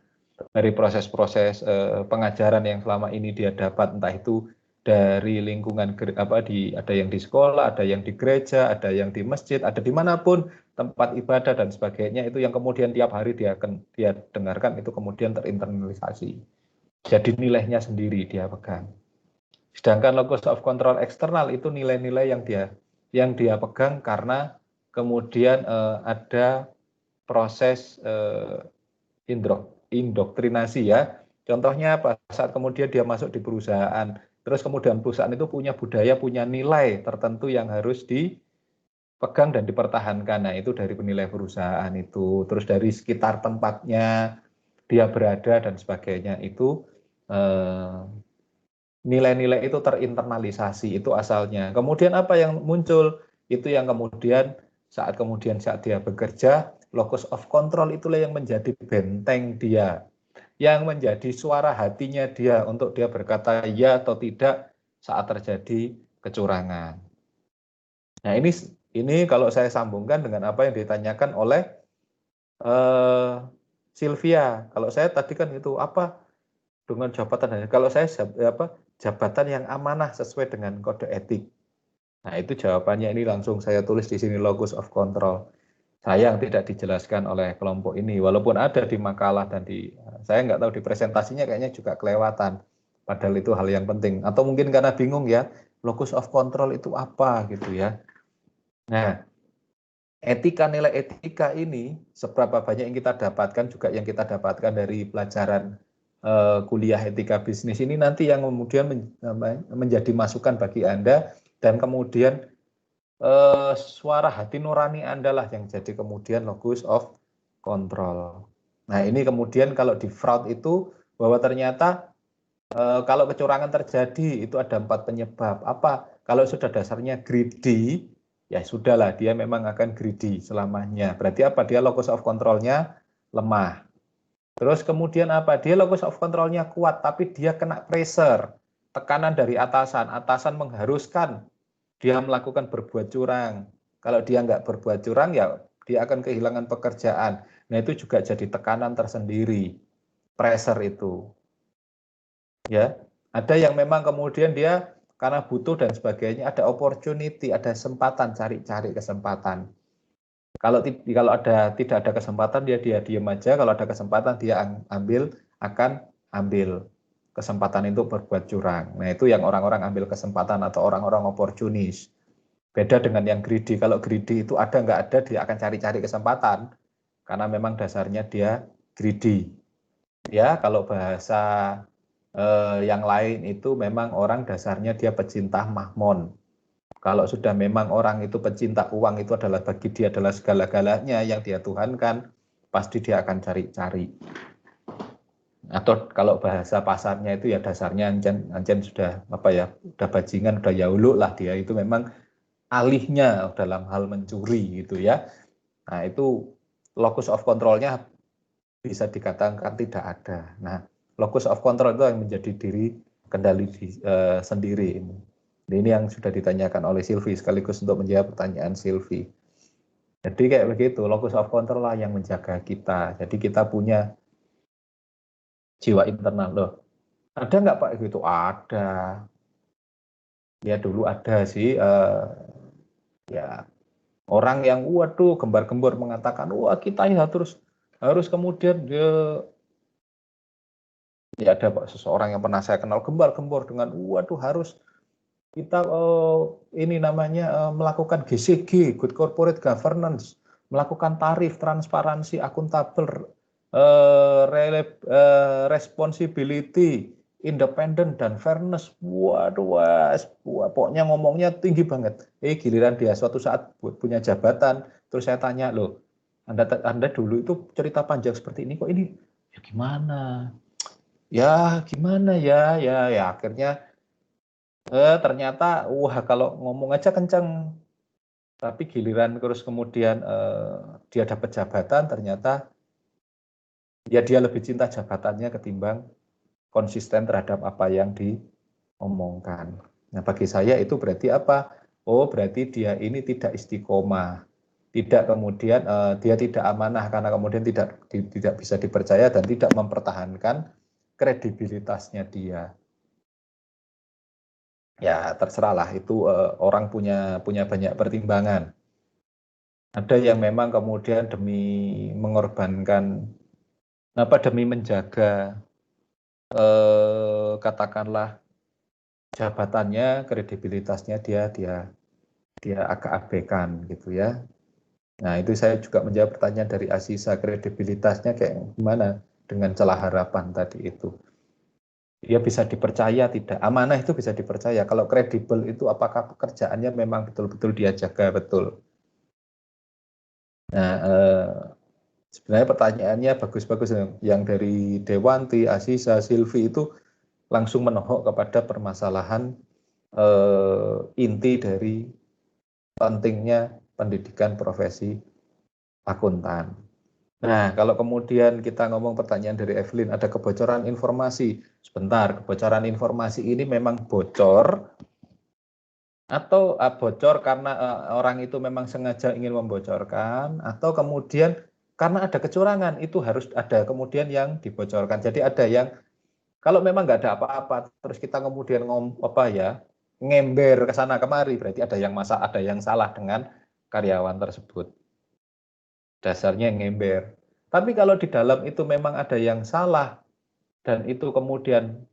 dari proses-proses pengajaran yang selama ini dia dapat, entah itu dari lingkungan ada yang di sekolah, ada yang di gereja, ada yang di masjid, ada dimanapun tempat ibadah dan sebagainya, itu yang kemudian tiap hari dia dengarkan, itu kemudian terinternalisasi. Jadi nilainya sendiri dia pegang. Sedangkan locus of control eksternal itu nilai-nilai yang dia pegang karena kemudian ada proses indoktrinasi ya. Contohnya saat kemudian dia masuk di perusahaan, terus kemudian perusahaan itu punya budaya, punya nilai tertentu yang harus dipegang dan dipertahankan. Nah, itu dari penilai perusahaan itu, terus dari sekitar tempatnya dia berada dan sebagainya, itu nilai-nilai itu terinternalisasi, itu asalnya. Kemudian apa yang muncul? Itu yang kemudian saat dia bekerja, locus of control itulah yang menjadi benteng dia, yang menjadi suara hatinya dia untuk dia berkata ya atau tidak saat terjadi kecurangan. Nah, ini kalau saya sambungkan dengan apa yang ditanyakan oleh Sylvia. Kalau saya tadi kan itu apa dengan jabatan, kalau saya jabatan yang amanah sesuai dengan kode etik. Nah, itu jawabannya ini langsung saya tulis di sini locus of control. Sayang tidak dijelaskan oleh kelompok ini, walaupun ada di makalah dan saya nggak tahu di presentasinya kayaknya juga kelewatan. Padahal itu hal yang penting. Atau mungkin karena bingung ya, locus of control itu apa gitu ya. Nah, nilai etika ini seberapa banyak yang kita dapatkan juga yang kita dapatkan dari pelajaran kuliah etika bisnis ini nanti yang kemudian menjadi masukan bagi Anda dan kemudian suara hati nurani Anda lah yang jadi kemudian locus of control. Nah, ini kemudian kalau di fraud itu bahwa ternyata kalau kecurangan terjadi itu ada 4 penyebab. Apa? Kalau sudah dasarnya greedy, ya sudahlah dia memang akan greedy selamanya. Berarti apa? Dia locus of control-nya lemah. Terus kemudian apa? Dia locus of control-nya kuat, tapi dia kena pressure, tekanan dari atasan. Atasan mengharuskan dia melakukan berbuat curang. Kalau dia nggak berbuat curang, ya dia akan kehilangan pekerjaan. Nah, itu juga jadi tekanan tersendiri, pressure itu. Ya, ada yang memang kemudian dia karena butuh dan sebagainya, ada opportunity, ada kesempatan, cari kesempatan. Kalau tidak ada kesempatan dia diam aja, kalau ada kesempatan dia akan ambil kesempatan itu berbuat curang. Nah, itu yang orang-orang ambil kesempatan atau orang-orang oportunis. Beda dengan yang greedy. Kalau greedy itu ada nggak ada dia akan cari-cari kesempatan karena memang dasarnya dia greedy. Ya, kalau bahasa yang lain itu memang orang dasarnya dia pecinta mahmon. Kalau sudah memang orang itu pecinta uang itu adalah bagi dia adalah segala-galanya yang dia tuhankan, pasti dia akan cari-cari. Atau kalau bahasa pasarnya itu ya dasarnya ancen sudah udah bajingan, udah yauluk lah dia itu memang alihnya dalam hal mencuri gitu ya. Nah, itu locus of control-nya bisa dikatakan tidak ada. Nah, locus of control itu yang menjadi diri kendali sendiri ini. Ini yang sudah ditanyakan oleh Silvi sekaligus untuk menjawab pertanyaan Silvi. Jadi kayak begitu, locus of control lah yang menjaga kita. Jadi kita punya jiwa internal loh. Ada nggak Pak gitu? Ada. Ya dulu ada sih. Ya orang yang waduh gembar-gembor mengatakan wah kita ya harus kemudian ya ada Pak seseorang yang pernah saya kenal gembar-gembor dengan waduh harus kita ini namanya melakukan GCG, Good Corporate Governance, melakukan tarif, transparansi, akuntabel, responsibility, independent dan fairness. Waduh, pokoknya ngomongnya tinggi banget. Giliran dia suatu saat punya jabatan, terus saya tanya loh, Anda dulu itu cerita panjang seperti ini kok ini ya gimana? Ya gimana ya akhirnya ternyata wah kalau ngomong aja kenceng, tapi giliran terus kemudian dia dapat jabatan ternyata ya dia lebih cinta jabatannya ketimbang konsisten terhadap apa yang diomongkan. Nah, bagi saya itu berarti apa? Oh, berarti dia ini tidak istiqomah, tidak kemudian dia tidak amanah karena kemudian tidak bisa dipercaya dan tidak mempertahankan kredibilitasnya dia. Ya terserahlah itu orang punya banyak pertimbangan. Ada yang memang kemudian demi mengorbankan demi menjaga katakanlah jabatannya, kredibilitasnya dia agak abaikan gitu ya. Nah, itu saya juga menjawab pertanyaan dari Aziza, kredibilitasnya kayak gimana dengan celah harapan tadi itu. Dia bisa dipercaya tidak? Amanah itu bisa dipercaya. Kalau kredibel itu apakah pekerjaannya memang betul-betul dia jaga betul? Nah, sebenarnya pertanyaannya bagus-bagus. Yang dari Dewanti, Aziza, Silvi itu langsung menohok kepada permasalahan inti dari pentingnya pendidikan profesi akuntan. Nah, kalau kemudian kita ngomong pertanyaan dari Evelyn, ada kebocoran informasi. Sebentar, kebocoran informasi ini memang bocor atau bocor karena orang itu memang sengaja ingin membocorkan atau kemudian karena ada kecurangan itu harus ada kemudian yang dibocorkan. Jadi ada yang Kalau memang nggak ada apa-apa, terus kita kemudian ngember ke sana kemari, berarti ada yang salah dengan karyawan tersebut. Dasarnya ngember. Tapi kalau di dalam itu memang ada yang salah dan itu kemudian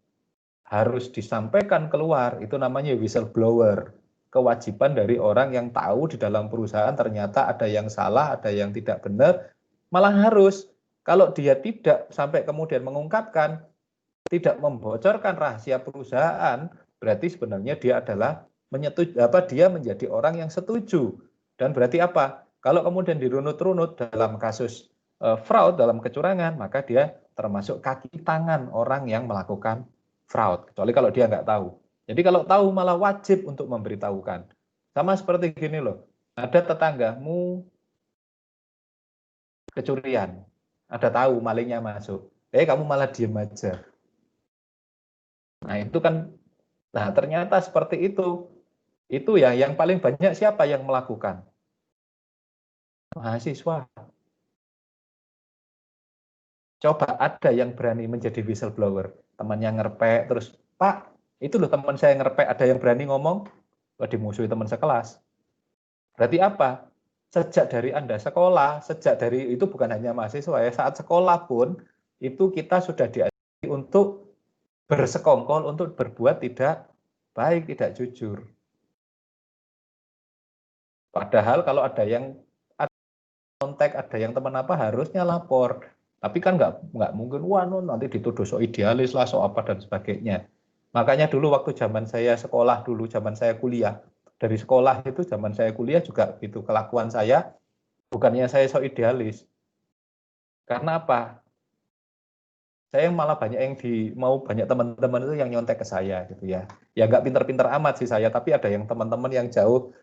harus disampaikan keluar, itu namanya whistleblower. Kewajiban dari orang yang tahu di dalam perusahaan ternyata ada yang salah, ada yang tidak benar, malah harus. Kalau dia tidak sampai kemudian mengungkapkan, tidak membocorkan rahasia perusahaan, berarti sebenarnya dia adalah dia menjadi orang yang setuju. Dan berarti apa? Kalau kemudian dirunut-runut dalam kasus fraud, dalam kecurangan, maka dia termasuk kaki tangan orang yang melakukan fraud, kecuali kalau dia nggak tahu. Jadi kalau tahu malah wajib untuk memberitahukan. Sama seperti gini loh, ada tetanggamu kecurian, ada tahu malingnya masuk, kamu malah diem aja. Nah itu kan, nah ternyata seperti itu ya yang paling banyak siapa yang melakukan? Mahasiswa. Coba ada yang berani menjadi whistleblower, temannya ngerpek, terus Pak, itu loh teman saya ngerpek, ada yang berani ngomong, dimusuhi teman sekelas. Berarti apa? Sejak dari Anda sekolah, itu bukan hanya mahasiswa ya, saat sekolah pun, itu kita sudah diajari untuk bersekongkol, untuk berbuat tidak baik, tidak jujur. Padahal kalau ada yang kontak, ada yang teman apa, harusnya lapor. Tapi kan nggak mungkin, nanti dituduh so idealis lah, so apa dan sebagainya. Makanya dulu waktu zaman saya sekolah dulu, zaman saya kuliah, dari sekolah itu zaman saya kuliah juga gitu kelakuan saya, bukannya saya so idealis. Karena apa? Saya malah banyak yang banyak teman-teman itu yang nyontek ke saya gitu ya. Ya nggak pinter-pinter amat sih saya, tapi ada yang teman-teman yang jauh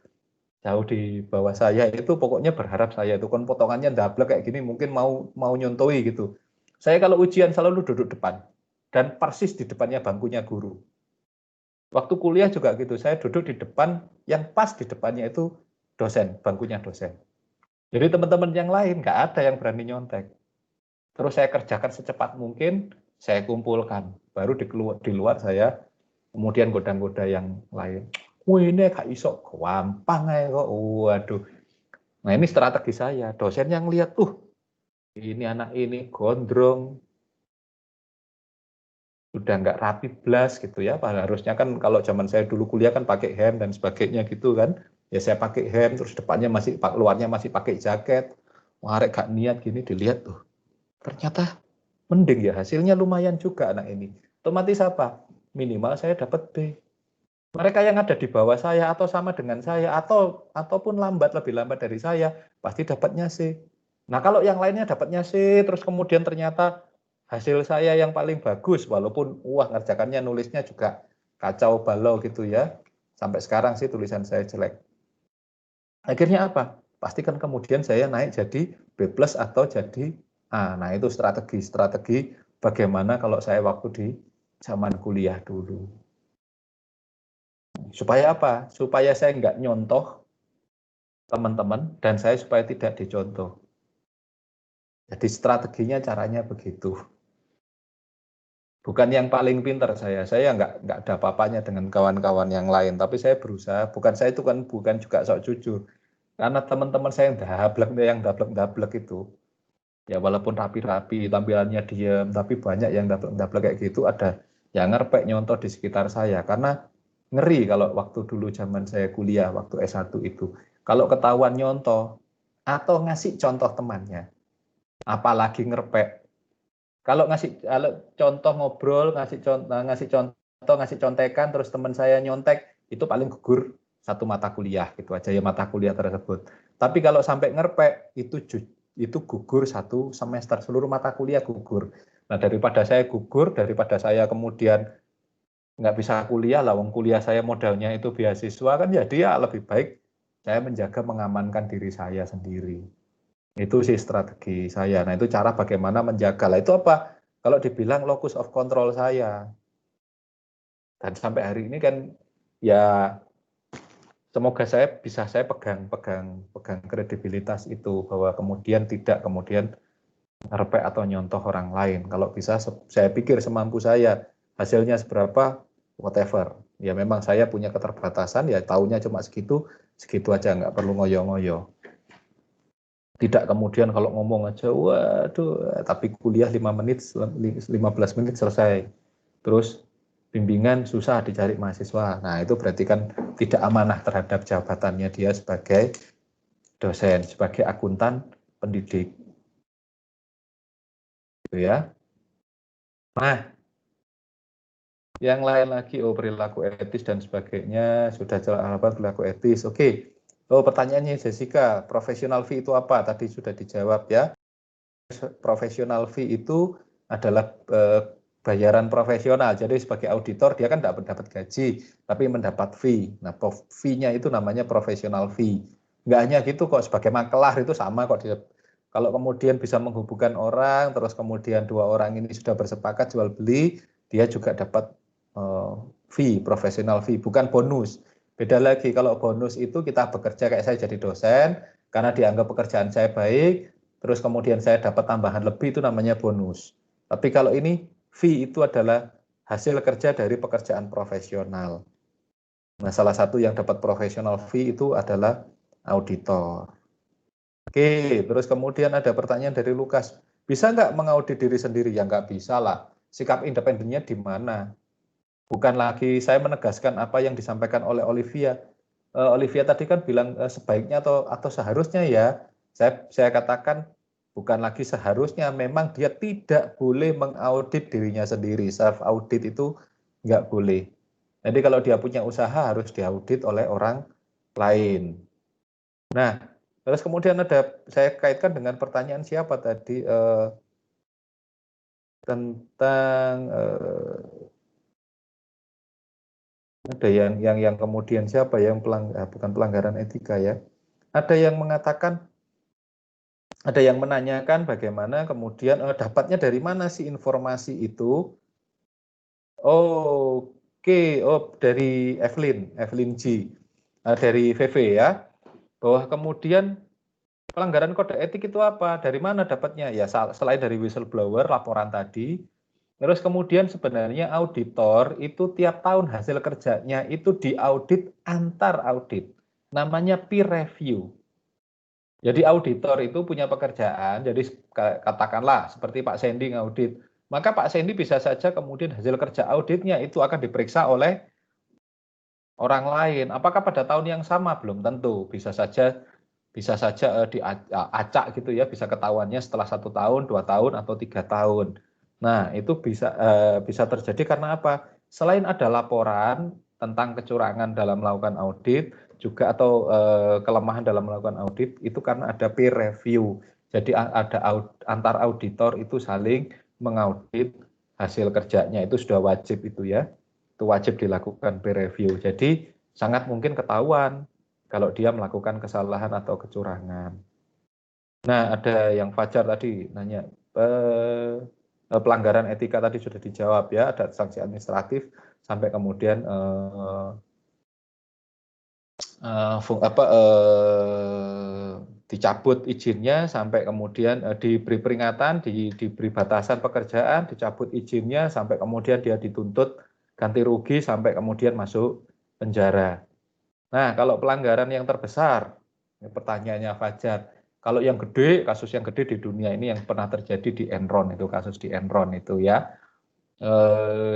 di bawah saya itu pokoknya berharap saya itu kan potongannya ndablek kayak gini mungkin mau nyontoi gitu. Saya kalau ujian selalu duduk depan dan persis di depannya bangkunya guru. Waktu kuliah juga gitu, saya duduk di depan yang pas di depannya itu dosen, bangkunya dosen. Jadi teman-teman yang lain nggak ada yang berani nyontek. Terus saya kerjakan secepat mungkin, saya kumpulkan. Baru di luar saya kemudian goda-goda yang lain. Ini gak iso, gampang ya kok. Waduh. Nah ini strategi saya. Dosen yang lihat, ini anak ini gondrong, udah nggak rapi blas gitu ya. Harusnya kan kalau zaman saya dulu kuliah kan pakai hem dan sebagainya gitu kan. Ya saya pakai hem, terus luarnya masih pakai jaket. Arek gak niat gini dilihat tuh. Ternyata mending ya, hasilnya lumayan juga anak ini. Otomatis apa? Minimal saya dapat B. Mereka yang ada di bawah saya atau sama dengan saya ataupun lebih lambat dari saya, pasti dapatnya C. Nah, kalau yang lainnya dapatnya C, terus kemudian ternyata hasil saya yang paling bagus, walaupun ngerjakannya nulisnya juga kacau balau gitu ya. Sampai sekarang sih tulisan saya jelek. Akhirnya apa? Pastikan kemudian saya naik jadi B+ atau jadi A. Nah, itu strategi bagaimana kalau saya waktu di zaman kuliah dulu. Supaya apa? Supaya saya nggak nyontoh teman-teman dan saya supaya tidak dicontoh. Jadi strateginya caranya begitu. Bukan yang paling pintar saya nggak ada apa-apanya dengan kawan-kawan yang lain, tapi saya berusaha. Bukan juga sok jujur. Karena teman-teman saya yang dablek itu, ya walaupun rapi-rapi, tampilannya diam, tapi banyak yang dablek kayak gitu, ada yang ngerpek nyontoh di sekitar saya. Karena ngeri kalau waktu dulu zaman saya kuliah, waktu S1 itu. Kalau ketahuan nyontoh, atau ngasih contoh temannya, apalagi ngerpek. Kalau contoh ngobrol, ngasih contekan, terus teman saya nyontek, itu paling gugur satu mata kuliah, gitu aja ya mata kuliah tersebut. Tapi kalau sampai ngerpek, itu gugur satu semester, seluruh mata kuliah gugur. Nah daripada saya gugur, daripada saya kemudian nggak bisa kuliah, wong kuliah saya modalnya itu beasiswa kan, jadi ya lebih baik saya menjaga mengamankan diri saya sendiri. Itu sih strategi saya. Nah itu cara bagaimana menjaga. Lah itu apa? Kalau dibilang locus of control saya. Dan sampai hari ini kan ya semoga saya pegang kredibilitas itu, bahwa kemudian tidak ngerpek atau nyontoh orang lain. Kalau bisa saya pikir semampu saya hasilnya seberapa, whatever. Ya memang saya punya keterbatasan, ya taunya cuma segitu, segitu aja, nggak perlu ngoyo-ngoyo. Tidak kemudian kalau ngomong aja, waduh, tapi kuliah 5 menit, 15 menit selesai. Terus bimbingan susah dicari mahasiswa. Nah, itu berarti kan tidak amanah terhadap jabatannya dia sebagai dosen, sebagai akuntan pendidik. Gitu ya. Nah, yang lain lagi, perilaku etis dan sebagainya, sudah jelas apa perilaku etis. Oke. Pertanyaannya Jessica, professional fee itu apa? Tadi sudah dijawab ya. Professional fee itu adalah bayaran profesional. Jadi sebagai auditor dia kan tidak mendapat gaji, tapi mendapat fee. Nah, fee-nya itu namanya professional fee. Nggak hanya gitu kok, sebagai makelar itu sama kok. Kalau kemudian bisa menghubungkan orang, terus kemudian dua orang ini sudah bersepakat jual beli, dia juga dapat fee, professional fee, bukan bonus. Beda lagi, kalau bonus itu kita bekerja kayak saya jadi dosen, karena dianggap pekerjaan saya baik, terus kemudian saya dapat tambahan lebih, itu namanya bonus. Tapi kalau ini, fee itu adalah hasil kerja dari pekerjaan profesional. Nah, salah satu yang dapat professional fee itu adalah auditor. Oke, terus kemudian ada pertanyaan dari Lukas. Bisa nggak mengaudit diri sendiri? Ya nggak bisa lah. Sikap independennya di mana? Bukan lagi saya menegaskan apa yang disampaikan oleh Olivia. Olivia tadi kan bilang sebaiknya atau seharusnya ya. Saya katakan bukan lagi seharusnya, memang dia tidak boleh mengaudit dirinya sendiri. Self audit itu nggak boleh. Jadi kalau dia punya usaha harus diaudit oleh orang lain. Nah, terus kemudian saya kaitkan dengan pertanyaan siapa tadi tentang ada yang kemudian siapa yang bukan pelanggaran etika ya. Ada yang mengatakan, ada yang menanyakan bagaimana kemudian dapatnya dari mana sih informasi itu? Dari Evelyn G. Dari VV ya. Bahwa kemudian pelanggaran kode etik itu apa? Dari mana dapatnya? Ya selain dari whistleblower, laporan tadi. Terus kemudian sebenarnya auditor itu tiap tahun hasil kerjanya itu diaudit antar audit. Namanya peer review. Jadi auditor itu punya pekerjaan, jadi katakanlah seperti Pak Sandy ngaudit. Maka Pak Sandy bisa saja kemudian hasil kerja auditnya itu akan diperiksa oleh orang lain. Apakah pada tahun yang sama? Belum tentu. Bisa saja diacak gitu ya, bisa ketahuannya setelah 1 tahun, 2 tahun, atau 3 tahun. Nah, itu bisa terjadi karena apa? Selain ada laporan tentang kecurangan dalam melakukan audit, juga atau kelemahan dalam melakukan audit, itu karena ada peer review. Jadi ada antar auditor itu saling mengaudit hasil kerjanya, itu sudah wajib itu ya. Itu wajib dilakukan peer review. Jadi sangat mungkin ketahuan kalau dia melakukan kesalahan atau kecurangan. Nah, ada yang Fajar tadi nanya, pelanggaran etika tadi sudah dijawab ya, ada sanksi administratif sampai kemudian dicabut izinnya, sampai kemudian diberi peringatan, diberi batasan pekerjaan, dicabut izinnya, sampai kemudian dia dituntut ganti rugi, sampai kemudian masuk penjara. Nah, kalau pelanggaran yang terbesar, pertanyaannya Fajar, kalau yang gede, kasus yang gede di dunia ini yang pernah terjadi di Enron, itu kasus di Enron itu ya,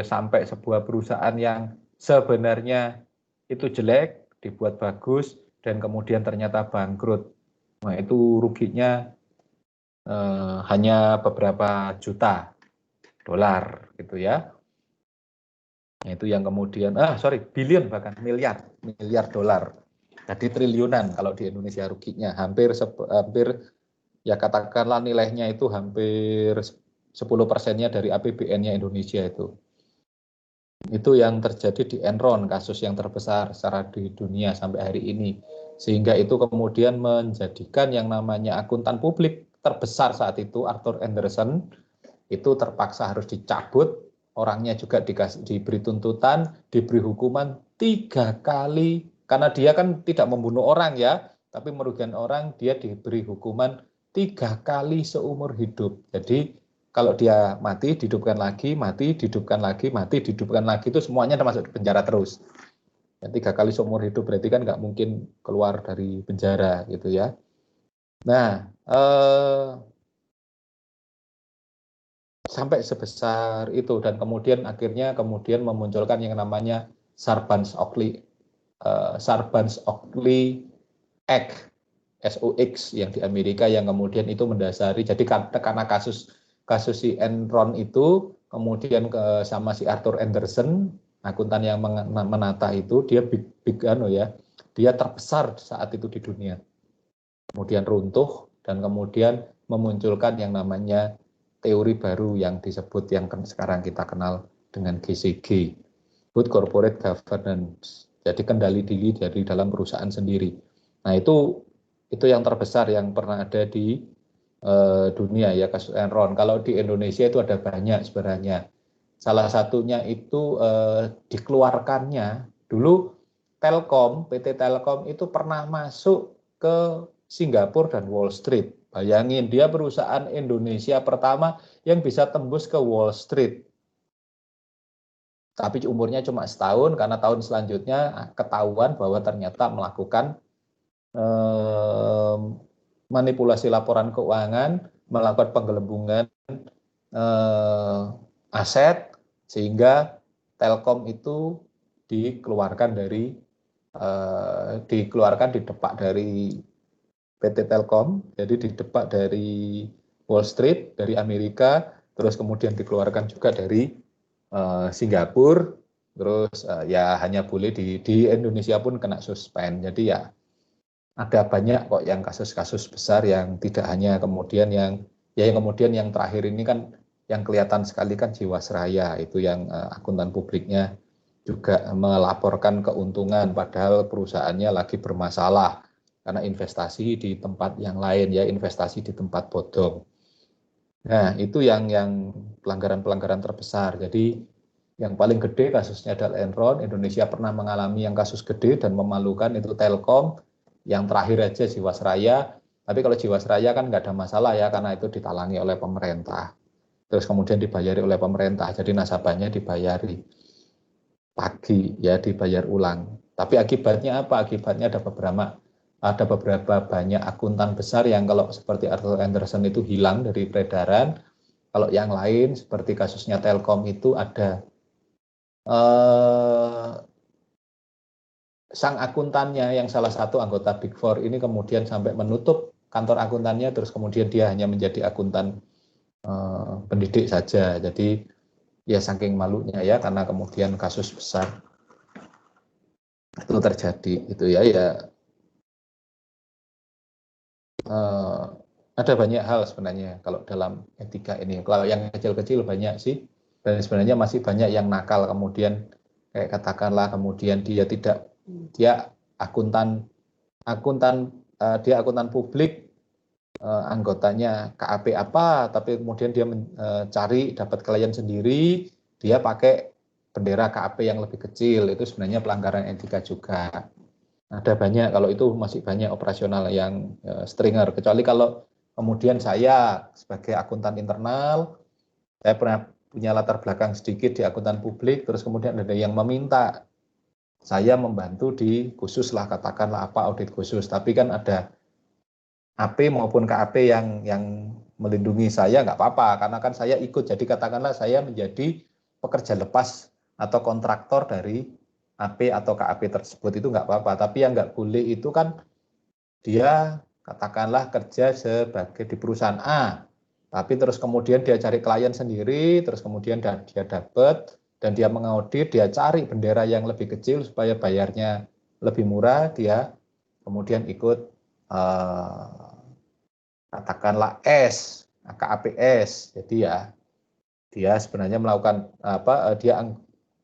sampai sebuah perusahaan yang sebenarnya itu jelek, dibuat bagus, dan kemudian ternyata bangkrut. Nah, itu ruginya hanya beberapa juta dolar gitu ya. Nah, itu yang kemudian, billion bahkan miliar dolar. Jadi triliunan kalau di Indonesia ruginya, hampir ya katakanlah nilainya itu hampir 10%-nya dari APBN-nya Indonesia itu. Itu yang terjadi di Enron, kasus yang terbesar secara di dunia sampai hari ini. Sehingga itu kemudian menjadikan yang namanya akuntan publik terbesar saat itu, Arthur Andersen, itu terpaksa harus dicabut. Orangnya juga diberi tuntutan, diberi hukuman 3 kali, karena dia kan tidak membunuh orang ya, tapi merugikan orang, dia diberi hukuman 3 kali seumur hidup. Jadi kalau dia mati, dihidupkan lagi, mati, dihidupkan lagi, mati, dihidupkan lagi, itu semuanya masuk di penjara terus. Ya, 3 kali seumur hidup berarti kan nggak mungkin keluar dari penjara gitu ya. Nah, sampai sebesar itu dan kemudian akhirnya memunculkan yang namanya Sarbanes-Oxley Act SOX yang di Amerika yang kemudian itu mendasari, jadi karena kasus si Enron itu kemudian sama si Arthur Andersen akuntan yang menata itu, dia dia terbesar saat itu di dunia, kemudian runtuh dan kemudian memunculkan yang namanya teori baru yang disebut yang sekarang kita kenal dengan GCG, Good Corporate Governance, jadi kendali diri dari dalam perusahaan sendiri. Nah itu yang terbesar yang pernah ada di dunia ya, kasus Enron. Kalau di Indonesia itu ada banyak sebenarnya. Salah satunya itu dikeluarkannya dulu Telkom, PT Telkom itu pernah masuk ke Singapura dan Wall Street. Bayangin, dia perusahaan Indonesia pertama yang bisa tembus ke Wall Street. Tapi umurnya cuma setahun karena tahun selanjutnya ketahuan bahwa ternyata melakukan manipulasi laporan keuangan, melakukan penggelembungan aset, sehingga Telkom itu dikeluarkan didepak dari PT Telkom, jadi didepak dari Wall Street, dari Amerika, terus kemudian dikeluarkan juga dari Singapura, terus ya hanya boleh di Indonesia pun kena suspend. Jadi ya ada banyak kok yang kasus-kasus besar yang tidak hanya kemudian yang terakhir ini kan yang kelihatan sekali kan Jiwasraya, itu yang akuntan publiknya juga melaporkan keuntungan padahal perusahaannya lagi bermasalah karena investasi di tempat yang lain ya, investasi di tempat bodong. Nah, itu yang pelanggaran-pelanggaran terbesar. Jadi yang paling gede kasusnya adalah Enron. Indonesia pernah mengalami yang kasus gede dan memalukan itu Telkom. Yang terakhir aja Jiwasraya. Tapi kalau Jiwasraya kan nggak ada masalah ya, karena itu ditalangi oleh pemerintah. Terus kemudian dibayari oleh pemerintah. Jadi nasabahnya dibayari pagi ya, dibayar ulang. Tapi akibatnya apa? Akibatnya ada beberapa banyak akuntan besar yang kalau seperti Arthur Andersen itu hilang dari peredaran. Kalau yang lain seperti kasusnya Telkom itu ada sang akuntannya yang salah satu anggota Big Four ini kemudian sampai menutup kantor akuntannya, terus kemudian dia hanya menjadi akuntan pendidik saja. Jadi ya saking malunya ya, karena kemudian kasus besar itu terjadi itu ya. Ada banyak hal sebenarnya kalau dalam etika ini. Kalau yang kecil-kecil banyak sih, dan sebenarnya masih banyak yang nakal, kemudian kayak katakanlah kemudian dia akuntan publik, anggotanya KAP apa, tapi kemudian dia mencari dapat klien sendiri, dia pakai bendera KAP yang lebih kecil, itu sebenarnya pelanggaran etika juga. Ada banyak, kalau itu masih banyak operasional yang stringer, kecuali kalau kemudian saya sebagai akuntan internal, saya pernah punya latar belakang sedikit di akuntan publik, terus kemudian ada yang meminta saya membantu di khusus lah, katakanlah apa audit khusus, tapi kan ada AP maupun KAP yang melindungi saya, nggak apa-apa, karena kan saya ikut, jadi katakanlah saya menjadi pekerja lepas atau kontraktor dari AP atau KAP tersebut, itu nggak apa-apa. Tapi yang nggak boleh itu kan dia katakanlah kerja sebagai di perusahaan A, tapi terus kemudian dia cari klien sendiri, terus kemudian dia dapat dan dia mengaudit, dia cari bendera yang lebih kecil supaya bayarnya lebih murah, dia kemudian ikut katakanlah S, KAPS. Jadi ya dia sebenarnya melakukan dia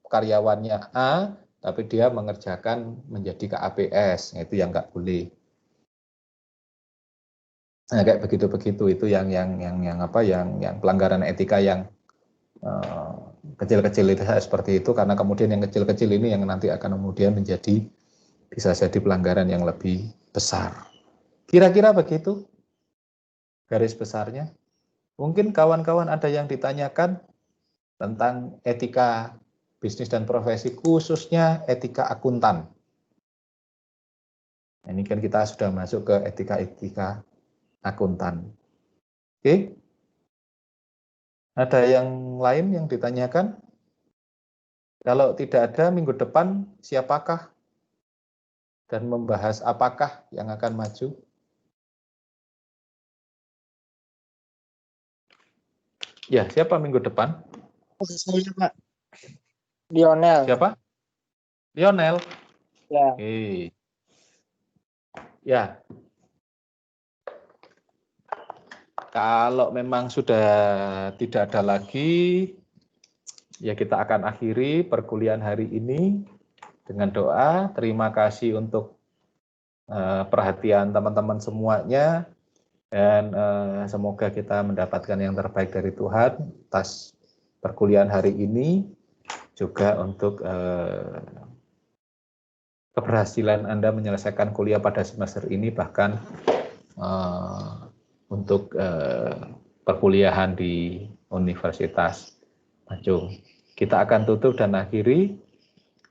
karyawannya A, tapi dia mengerjakan menjadi KAPS, itu yang nggak boleh. Nah, kayak begitu-begitu itu yang pelanggaran etika yang kecil-kecil itu seperti itu, karena kemudian yang kecil-kecil ini yang nanti akan kemudian bisa jadi pelanggaran yang lebih besar. Kira-kira begitu garis besarnya. Mungkin kawan-kawan ada yang ditanyakan tentang etika bisnis dan profesi, khususnya etika akuntan. Ini kan kita sudah masuk ke etika-etika akuntan. Oke? Ada yang lain yang ditanyakan? Kalau tidak ada, minggu depan siapakah dan membahas apakah yang akan maju? Ya, siapa minggu depan? Saya, Pak. Lionel. Siapa? Lionel. Ya. Oke. Ya. Kalau memang sudah tidak ada lagi, ya kita akan akhiri perkuliahan hari ini dengan doa. Terima kasih untuk perhatian teman-teman semuanya. Dan semoga kita mendapatkan yang terbaik dari Tuhan atas perkuliahan hari ini, juga untuk keberhasilan Anda menyelesaikan kuliah pada semester ini, bahkan untuk perkuliahan di Universitas Tanjung. Kita akan tutup dan akhiri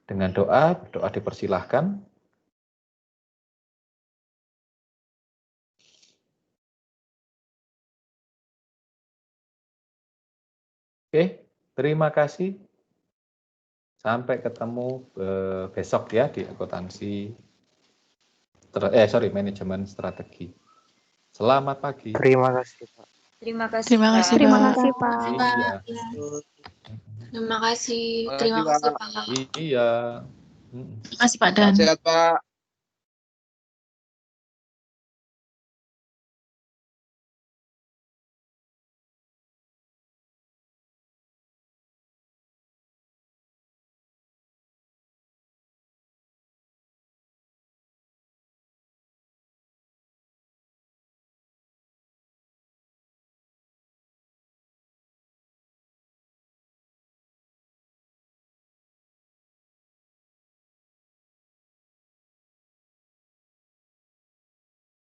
dengan doa. Doa dipersilahkan. Oke, terima kasih. Sampai ketemu besok ya di akuntansi, manajemen strategi. Selamat pagi. Terima kasih, Pak. Terima kasih, Terima Pak. kasih, Terima Pak. kasih, Pak. Iya. Terima kasih. Terima Terima kasih, kasih, Pak. Pak. Iya. Terima kasih, Pak Dan. Sehat, Pak.